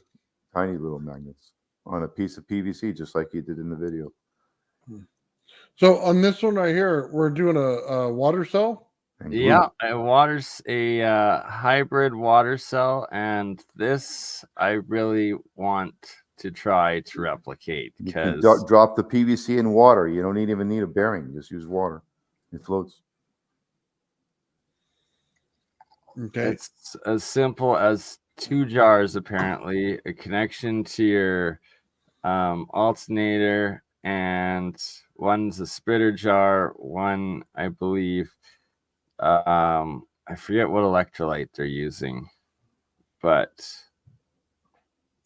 tiny little magnets on a piece of PVC, just like you did in the video. So on this one right here, we're doing a water cell. And glue. Yeah, a hybrid water cell, and this I really want to try to replicate You can because drop the PVC in water. You don't even need a bearing. Just use water. It floats. Okay. it's as simple as 2 jars, apparently, a connection to your alternator, and one's a splitter jar, one, I believe, I forget what electrolyte they're using, but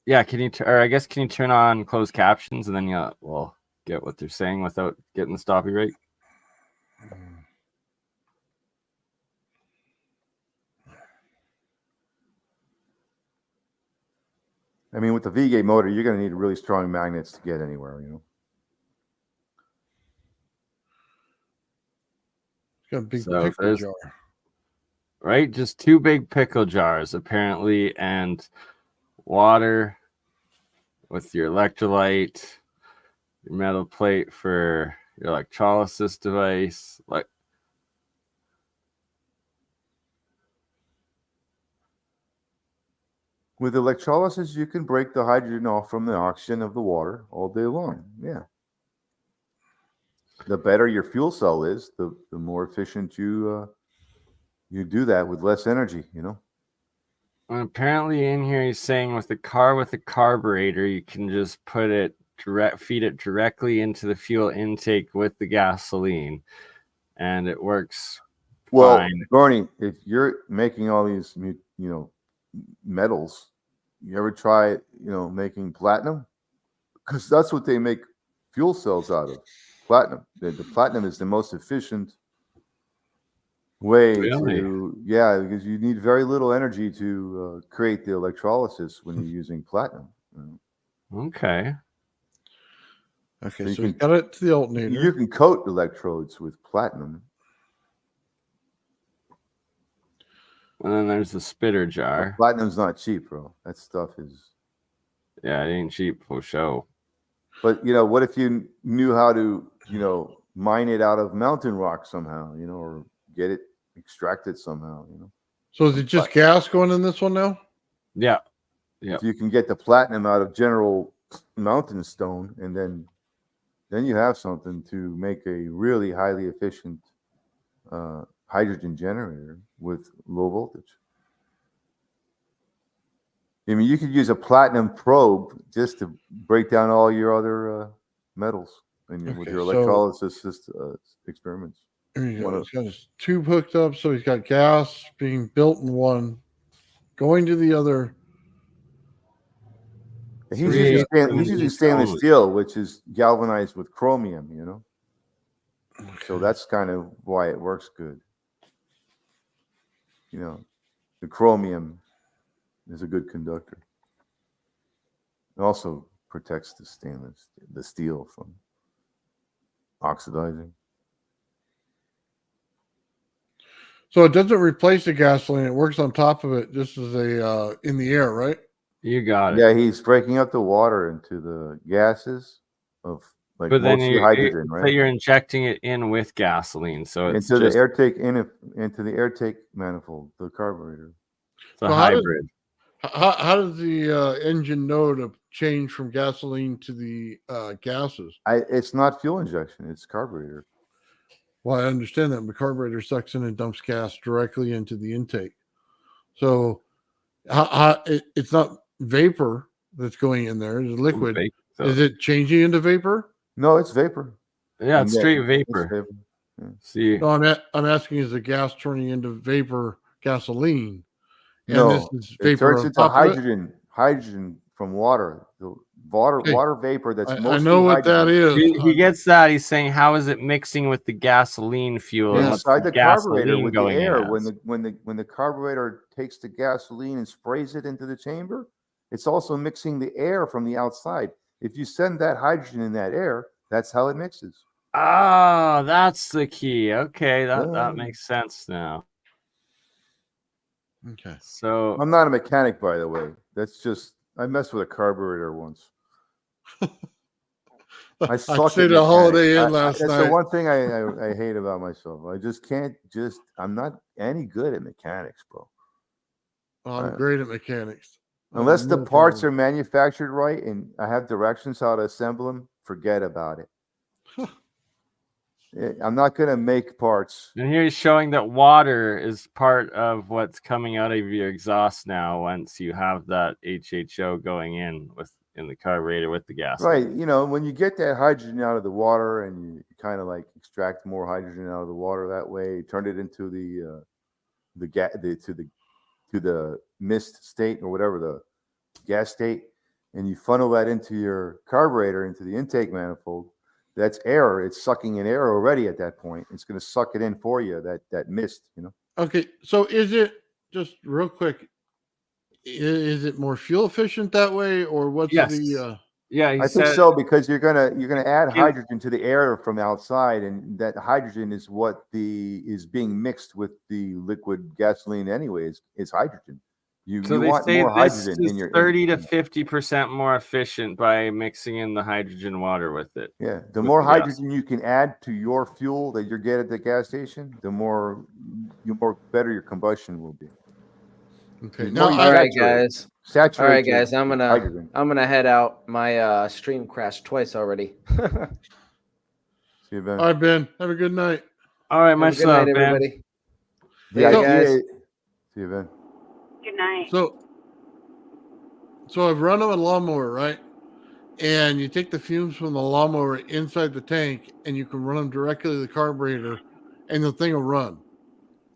yeah, can you turn on closed captions, and then we'll get what they're saying without getting the stoppy right? I mean, with the V-gate motor, you're going to need really strong magnets to get anywhere, you know. It's got a big So pickle there's- jar. Right, just 2 big pickle jars apparently, and water with your electrolyte, your metal plate for your electrolysis device. Like, With electrolysis, you can break the hydrogen off from the oxygen of the water all day long. Yeah. The better your fuel cell is, the more efficient you do that with less energy, you know. and apparently in here he's saying with a car with a carburetor, you can just feed it directly into the fuel intake with the gasoline, and it works Well, fine. Bernie, if you're making all these, you know, metals, you ever try, making platinum? Because that's what they make fuel cells out of. Platinum. The platinum is the most efficient way Really? because you need very little energy to create the electrolysis when you're using platinum. Okay. Okay, So you so we can- got it to the alternator. You can coat electrodes with platinum. And then there's the spitter jar. Platinum's not cheap, bro. That stuff is. Yeah, it ain't cheap for show. But what if you knew how to, mine it out of mountain rock somehow, or get it extracted somehow, So is it just gas going in this one now? Yeah. Yeah. If you can get the platinum out of general mountain stone, and then you have something to make a really highly efficient hydrogen generator with low voltage. I mean, you could use a platinum probe just to break down all your other metals with your Okay, electrolysis experiments. There you One go. of- He's got his tube hooked up, so he's got gas being built in one, going to the other. He's Three using, he's using stainless only. steel, which is galvanized with chromium, So that's kind of why it works good. The chromium is a good conductor. It also protects the steel from oxidizing. So it doesn't replace the gasoline; it works on top of it, just as a in the air, right? You got it. Yeah, he's breaking up the water into the gases of But then mostly hydrogen, so right? you're injecting it in with gasoline, so it's Into just the air take manifold, the carburetor. a So how does- hybrid. How does the engine know to change from gasoline to the gases? It's not fuel injection; it's carburetor. Well, I understand that, but carburetor sucks in and dumps gas directly into the intake. So it's not vapor that's going in there; it's liquid. So- Is it changing into vapor? No, it's vapor. yeah, it's And straight it's vapor. See, No, I'm asking: is the gas turning into vapor gasoline? And No, this is it vapor turns on into top of it? hydrogen from water. The water Okay. water vapor that's mostly I know what that hydrogen. is. he gets that. He's saying, how is it mixing with the gasoline fuel? And what's Inside the carburetor gasoline with the going air. as? When the carburetor takes the gasoline and sprays it into the chamber, it's also mixing the air from the outside. If you send that hydrogen in that air, that's how it mixes. Oh, that's the key. Okay, that Yeah. makes sense now. Okay. So I'm not a mechanic, by the way. That's just I messed with a carburetor once. I I suck stayed at a Holiday mechanics. Inn last That's night. the one thing I hate about myself. I just can't. I'm not any good at mechanics, bro. Oh, I'm great at mechanics. Unless the No parts problem. are manufactured right and I have directions how to assemble them, forget about it. I'm not going to make parts. And here he's showing that water is part of what's coming out of your exhaust now once you have that HHO going in the carburetor with the gas. Right. You know, when you get that hydrogen out of the water and you kind of like extract more hydrogen out of the water that way, turn it into to the mist state or whatever, the gas state, and you funnel that into your carburetor, into the intake manifold. That's air. It's sucking in air already at that point. It's going to suck it in for you, that mist, you know. Okay, so is it, just real quick, is it more fuel efficient that way, or what's Yes. the Yeah, he I think said, so, because you're gonna add Yeah. hydrogen to the air from outside, and that hydrogen is what is being mixed with the liquid gasoline anyways. Is hydrogen. You so they want say more this hydrogen is in your 30 to 50% more efficient by mixing in the hydrogen water with it. Yeah, the with more the gas. hydrogen you can add to your fuel that you get at the gas station, the more better your combustion will be. okay? The Now, more you All right, saturate- guys. saturate All right, your guys. I'm hydrogen. gonna head out. My stream crashed twice already. Have See you, Ben. all right, Ben, have a good night. All right, a much good love, night, man. everybody. The Later, idea- guys. See you, Ben. Good night. So I've run a lawnmower, right? And you take the fumes from the lawnmower inside the tank, and you can run them directly to the carburetor, and the thing will run.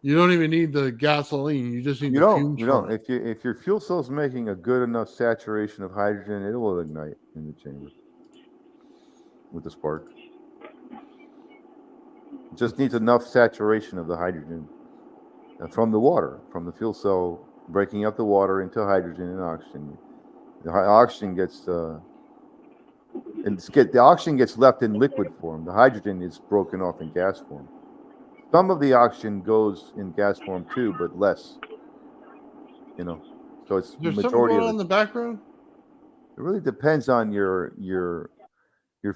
You don't even need the gasoline. You just need You the don't. fumes You from don't. it. If your fuel cell's making a good enough saturation of hydrogen, it will ignite in the chamber with the spark. It just needs enough saturation of the hydrogen from the water, from the fuel cell breaking up the water into hydrogen and oxygen. The oxygen gets the oxygen gets left in liquid form. The hydrogen is broken off in gas form. Some of the oxygen goes in gas form too, but less. You know, so it's There's the something majority going of on in it. the background. It really depends on your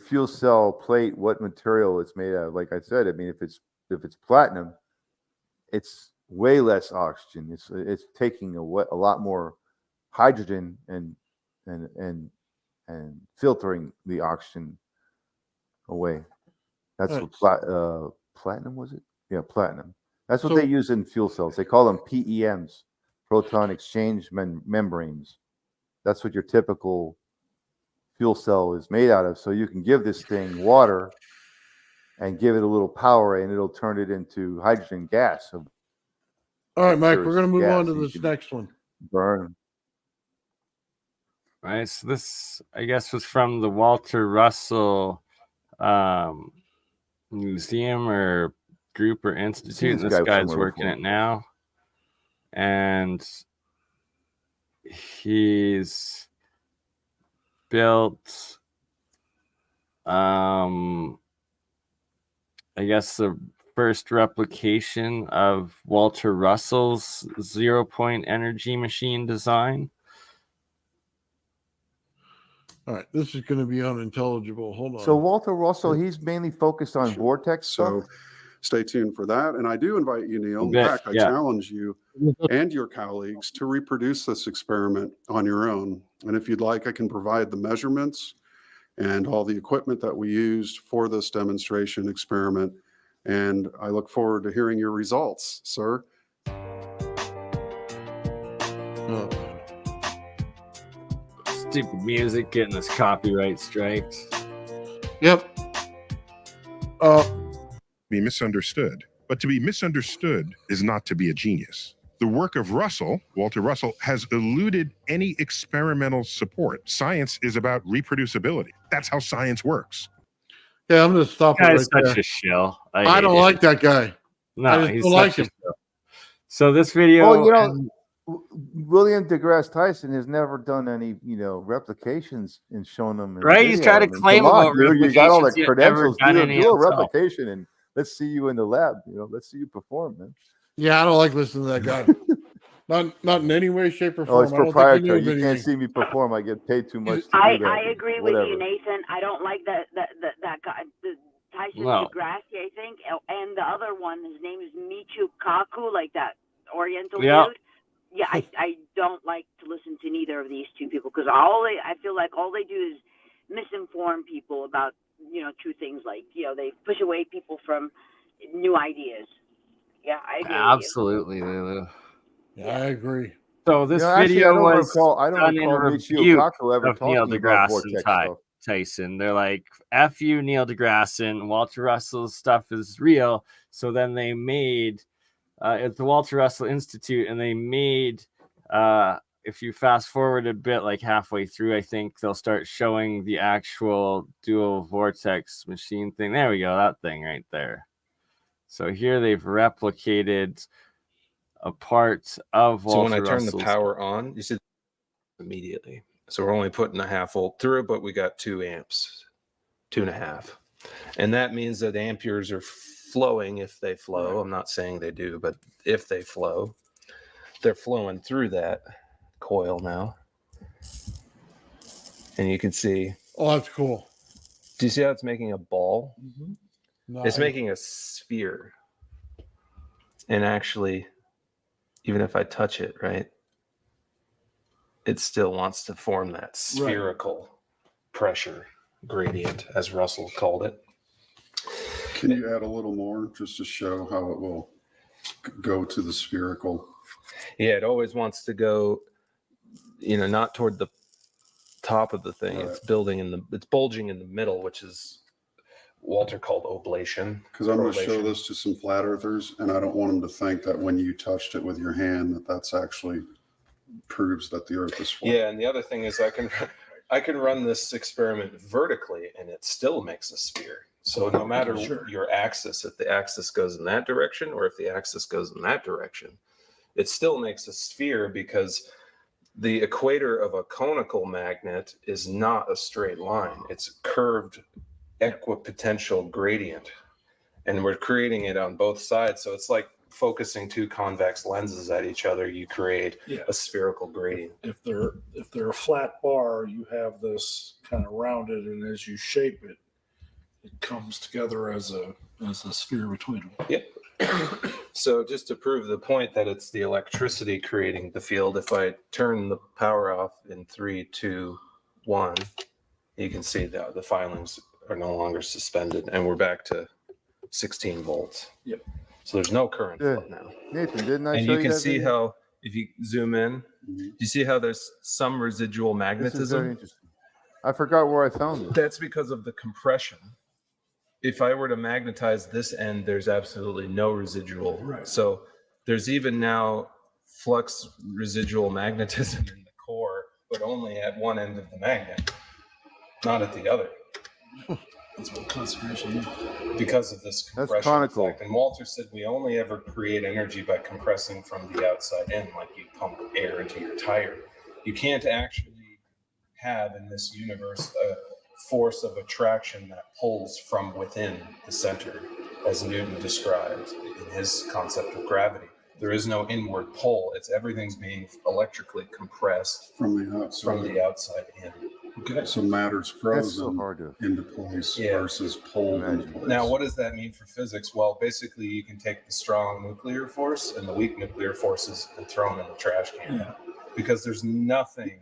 fuel cell plate, what material it's made out of. Like I said, I mean, if it's platinum, it's way less oxygen. It's taking a lot more hydrogen and filtering the oxygen away. That's Right. what platinum was it? Yeah, platinum. That's what So- they use in fuel cells. They call them PEMs, proton exchange membranes. That's what your typical fuel cell is made out of. So you can give this thing water and give it a little power, and it'll turn it into hydrogen gas. All right, Mike, we're going to move Gas, on to you this can next one. burn. Right, so this, I guess, was from the Walter Russell Museum or group or institute. seen And this this guy guy's somewhere working before. it now. And he's built, I guess, the first replication of Walter Russell's 0-point energy machine design. All right, this is going to be unintelligible. Hold on. So Walter Russell, he's mainly focused on vortex So stuff. stay tuned for that. And I do invite you, Neil. In Bet, fact, I yeah. challenge you and your colleagues to reproduce this experiment on your own. And if you'd like, I can provide the measurements and all the equipment that we used for this demonstration experiment. And I look forward to hearing your results, sir. Oh, Stupid music getting us copyright strikes. yep. Be misunderstood. But to be misunderstood is not to be a genius. The work of Russell, Walter Russell, has eluded any experimental support. Science is about reproducibility. That's how science works. Yeah, I'm going to stop it Guy's right such there. a shill. I hate don't it. like that guy. No, I just he's don't such like a him. shill. So this video, Well, you know, William deGrasse Tyson has never done any, replications and shown them. In Right? He's video. trying to claim about dude, you got all the replications, you've never credentials. done Do any a yourself. replication and let's see you in the lab. Let's see you perform, man. Yeah, I don't like listening to that guy. Not in any way, shape, or Oh, form. it's I don't think he proprietary. knew of You can't anything. see me perform. I get paid too much to I do that. agree with Whatever. you, Nathan. I don't like that guy, the Tyson Well. Degrassi, I think, and the other one. His name is Michio Kaku, like that Oriental Yeah. dude. Yeah, I don't like to listen to neither of these two people because I feel like all they do is misinform people about true things. Like they push away people from new ideas. Yeah, I agree with you. Absolutely, Lulu. Yeah, I agree. So this Actually, video I don't was recall done in Michio rebuke Kaku ever of Neil talking about deGrasse vortex and stuff. Tyson. They're like, F you, Neil deGrasse, and Walter Russell's stuff is real. So then they made at the Walter Russell Institute, and they made if you fast forward a bit, like halfway through, I think they'll start showing the actual dual vortex machine thing. There we go, that thing right there. So here they've replicated a part of Walter So when I turn the Russell's power on, you see immediately. So we're only putting a half volt through, but we got 2 amps, 2.5. And that means that amperes are flowing if they flow. I'm not saying they do, but if they flow, they're flowing through that coil now. And you can see. Oh, that's cool. Do you see how it's making a ball? Mm-hmm. It's making a sphere. And actually, even if I touch it, right, it still wants to form that spherical pressure gradient, as Russell called it. Can you add a little more just to show how it will go to the spherical? Yeah, it always wants to go, not toward the top of the thing. Right. It's bulging in the middle, which is Walter called oblation. Because I'm going to show this to some flat earthers, and I don't want them to think that when you touched it with your hand, that's actually proves that the earth is flat. Yeah, and the other thing is I can run this experiment vertically, and it still makes a sphere. So no matter your axis, if the axis goes in that direction or if the axis goes in that direction, it still makes a sphere because the equator of a conical magnet is not a straight line. It's a curved equipotential gradient, and we're creating it on both sides. So it's like focusing 2 convex lenses at each other. You create a spherical gradient. If they're a flat bar, you have this kind of rounded, and as you shape it, it comes together as a sphere between them. Yep. So just to prove the point that it's the electricity creating the field, if I turn the power off in 3, 2, 1, you can see that the filings are no longer suspended, and we're back to 16 volts. Yep. So there's no current flow now. Nathan, didn't I And show you can that see video? how, if you zoom in, do you see how there's some residual This is very magnetism? interesting. I forgot where I found it. That's because of the compression. If I were to magnetize this end, there's absolutely no residual. Right. So there's even now flux residual magnetism in the core, but only at one end of the magnet, not at the other. That's what concentration is. Because of this That's compression conical. effect. And Walter said we only ever create energy by compressing from the outside in, like you pump air into your tire. You can't actually have in this universe a force of attraction that pulls from within the center, as Newton described in his concept of gravity. There is no inward pull. It's everything's being electrically compressed From the outside in. Okay. So matter's That's so frozen hard to into place Yeah. versus pulled into Imagine. place. Now, what does that mean for physics? Well, basically, you can take the strong nuclear force and the weak nuclear forces and throw them in the trash can. Yeah. Because there's nothing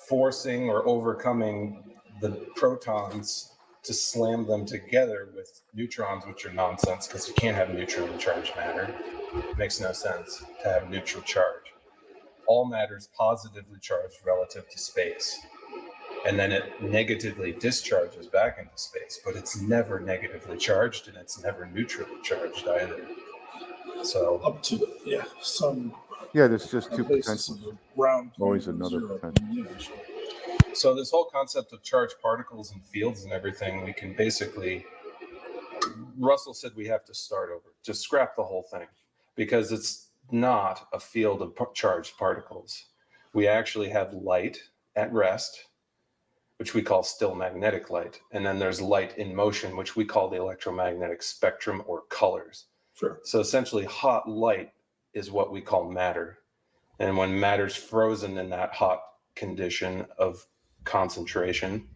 forcing or overcoming the protons to slam them together with neutrons, which are nonsense because you can't have neutron charged matter. It makes no sense to have neutral charge. All matter is positively charged relative to space. And then it negatively discharges back into space, but it's never negatively charged and it's never neutrally charged either. So Up to some Yeah, there's just two basis potentials. of round. Always point another zero. potential. Yeah, sure. So this whole concept of charged particles and fields and everything, we can basically, Russell said we have to start over, just scrap the whole thing, because it's not a field of charged particles. We actually have light at rest, which we call still magnetic light. And then there's light in motion, which we call the electromagnetic spectrum or colors. Sure. So essentially hot light is what we call matter. And when matter's frozen in that hot condition of concentration,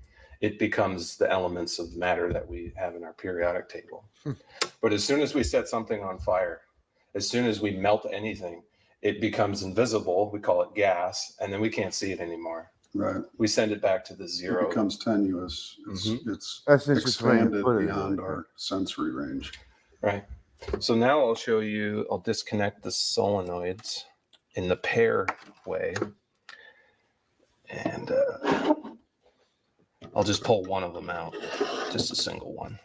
it becomes the elements of matter that we have in our periodic table. But as soon as we set something on fire, as soon as we melt anything, it becomes invisible. We call it gas, and then we can't see it anymore. Right. We send it back to the It zero. becomes tenuous. It's, Mhm. That's the interesting way to expanded put it, beyond right? our sensory range. Right. So now I'll show you, I'll disconnect the solenoids in the pair way. And I'll just pull one of them out, just a single one.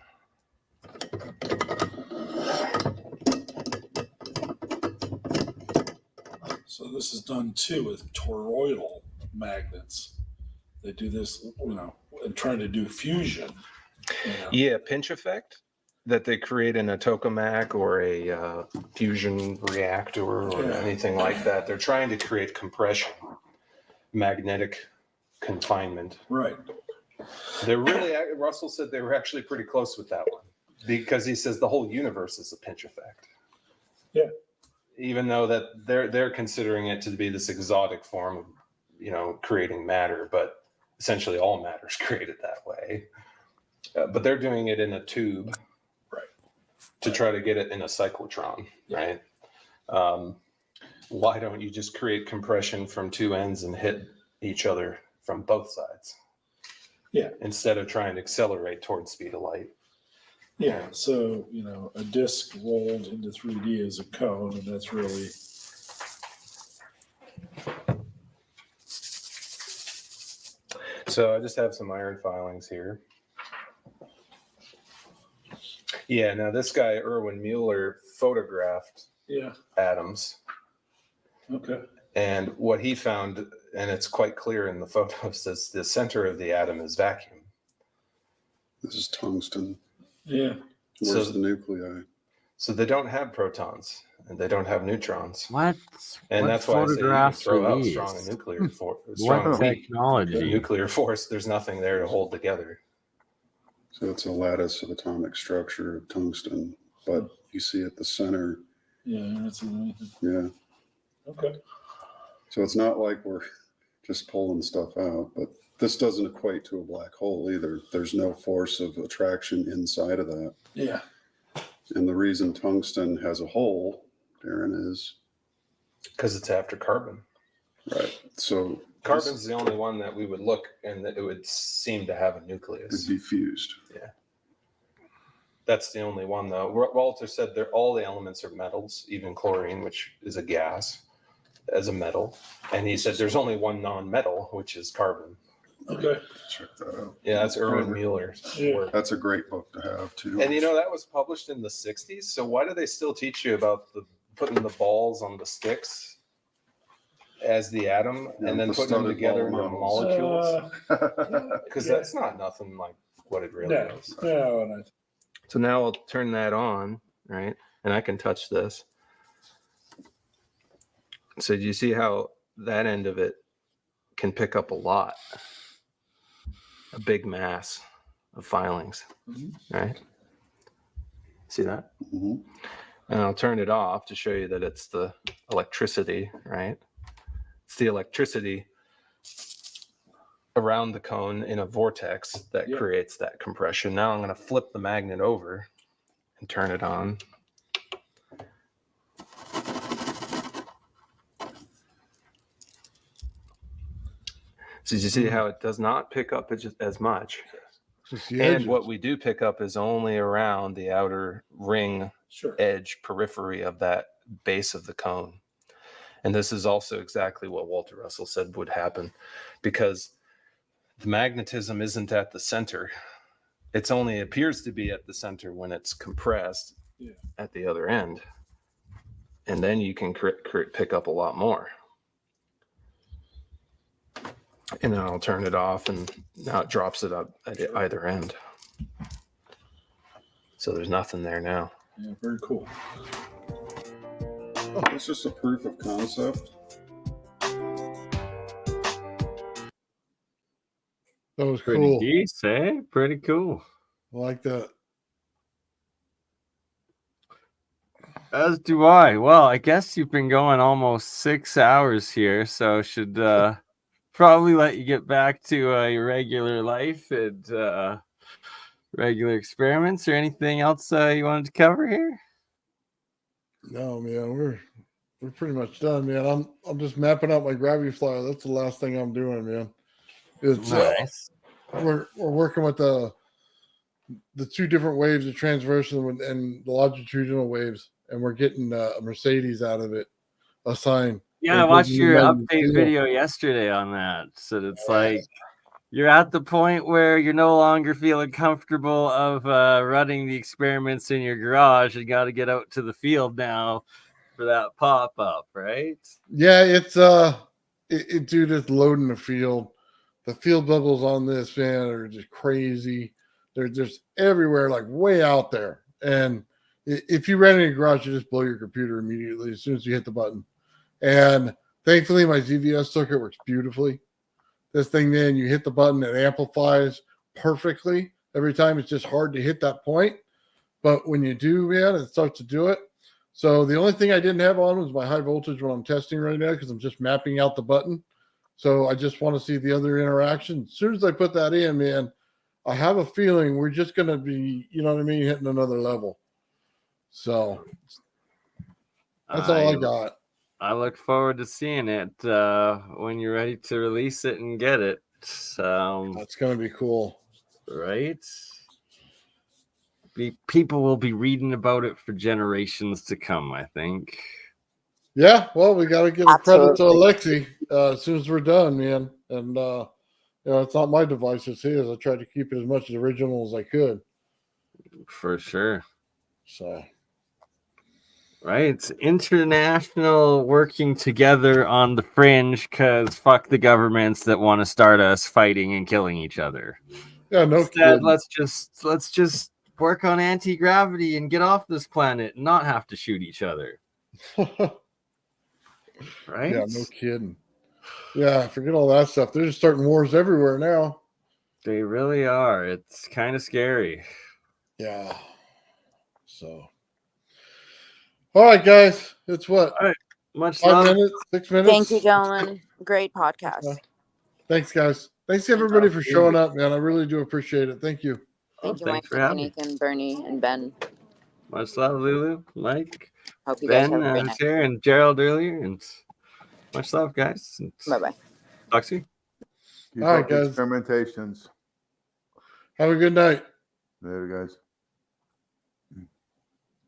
So this is done too with toroidal magnets. They do this, and trying to do fusion. Yeah, pinch effect that they create in a tokamak or a fusion reactor or anything like that. They're trying to create compression, magnetic confinement. Right. They're really, Russell said they were actually pretty close with that one because he says the whole universe is a pinch effect. Yeah. Even though that they're considering it to be this exotic form of, creating matter, but essentially all matter is created that way. But they're doing it in a tube, right, to try to get it in a cyclotron, right? Why don't you just create compression from two ends and hit each other from both sides? Yeah. Instead of trying to accelerate towards speed of light. Yeah. So, a disc rolled into 3D is a cone, and that's really. So I just have some iron filings here. Yeah, now this guy, Erwin Mueller, photographed atoms. Okay. And what he found, and it's quite clear in the photos, is the center of the atom is vacuum. This is tungsten. Yeah. Where's the nuclei? So they don't have protons and they don't have neutrons. What? And What that's why I say you can photographs throw are out these? strong nuclear force. What technology? Nuclear force, there's nothing there to hold together. So it's a lattice of atomic structure of tungsten, but you see at the center. Yeah, that's amazing. Yeah. Okay. So it's not like we're just pulling stuff out, but this doesn't equate to a black hole either. There's no force of attraction inside of that. Yeah. And the reason tungsten has a hole, Darren, is because it's after carbon. Right. So carbon's the only one that we would look and that it would seem to have a nucleus. It'd be fused. Yeah. That's the only one though. Walter said all the elements are metals, even chlorine, which is a gas, as a metal. And he said there's only one non-metal, which is carbon. Okay. Check that out. Yeah, that's Erwin Mueller's work. That's a great book to have too. And that was published in the 60s. So why do they still teach you about putting the balls on the sticks as the atom and then putting them together into molecules? Because that's not nothing like what it really is. No. So now I'll turn that on, right? And I can touch this. So do you see how that end of it can pick up a lot? A big mass of filings, right? See that? Mm-hmm. And I'll turn it off to show you that it's the electricity, right? It's the electricity around the cone in a vortex that creates that compression. Now I'm going to flip the magnet over and turn it on. So you see how it does not pick up as much. And what we do pick up is only around the outer ring edge periphery of that base of the cone. And this is also exactly what Walter Russell said would happen, because the magnetism isn't at the center. It only appears to be at the center when it's compressed at the other end. And then you can pick up a lot more. And then I'll turn it off, and now it drops it up at either end. So there's nothing there now. Yeah, very cool. Oh, it's just a proof of concept. That was Pretty cool. decent, eh? Pretty cool. I like that. As do I. Well, I guess you've been going almost 6 hours here, so should probably let you get back to your regular life and regular experiments. Or anything else you wanted to cover here? No, man, we're pretty much done, man. I'm just mapping out my gravity flyer. That's the last thing I'm doing, man. It's Nice. We're working with the two different waves of transversal and the longitudinal waves, and we're getting a Mercedes out of it, a sign. Yeah, I watched your update video yesterday on that. So it's like you're at the point where you're no longer feeling comfortable of running the experiments in your garage. You got to get out to the field now for that pop up, right? Yeah, it's dude, it's loading the field. The field bubbles on this, man, are just crazy. They're just everywhere, like way out there. And if you ran in your garage, you just blow your computer immediately as soon as you hit the button. And thankfully, my ZVS circuit works beautifully. This thing, man, you hit the button, it amplifies perfectly every time. It's just hard to hit that point. But when you do, man, it starts to do it. So the only thing I didn't have on was my high voltage when I'm testing right now because I'm just mapping out the button. So I just want to see the other interaction. As soon as I put that in, man, I have a feeling we're just going to be, you know what I mean, hitting another level. So that's all I got. I look forward to seeing it when you're ready to release it and get it. That's going to be cool. Right? People will be reading about it for generations to come, I think. Yeah, well, we got to give a credit to Alexi as soon as we're done, man. And, it's not my device, it's his. I tried to keep it as much as original as I could. For sure. So. Right, it's international working together on the fringe because fuck the governments that want to start us fighting and killing each other. Yeah, no Instead, kidding. let's just work on anti-gravity and get off this planet and not have to shoot each other. Right? Yeah, no kidding. Yeah, forget all that stuff. They're just starting wars everywhere now. They really are. It's kind of scary. Yeah. So. All right, guys. It's what? All right. Much 5 love. minutes, 6 minutes. Thank you, gentlemen. Great podcast. Thanks, guys. Thanks everybody for showing up, man. I really do appreciate it. Thank you. Thank you, thanks Mike, for having me. Nathan, Bernie, and Ben. Much love, Lulu, Mike, Hope you guys Ben, have a great night. Sarah, and Gerald earlier. And much love, guys. Bye-bye. Talk soon. Keep All right, up the guys. experimentations. Have a good night. Later, guys.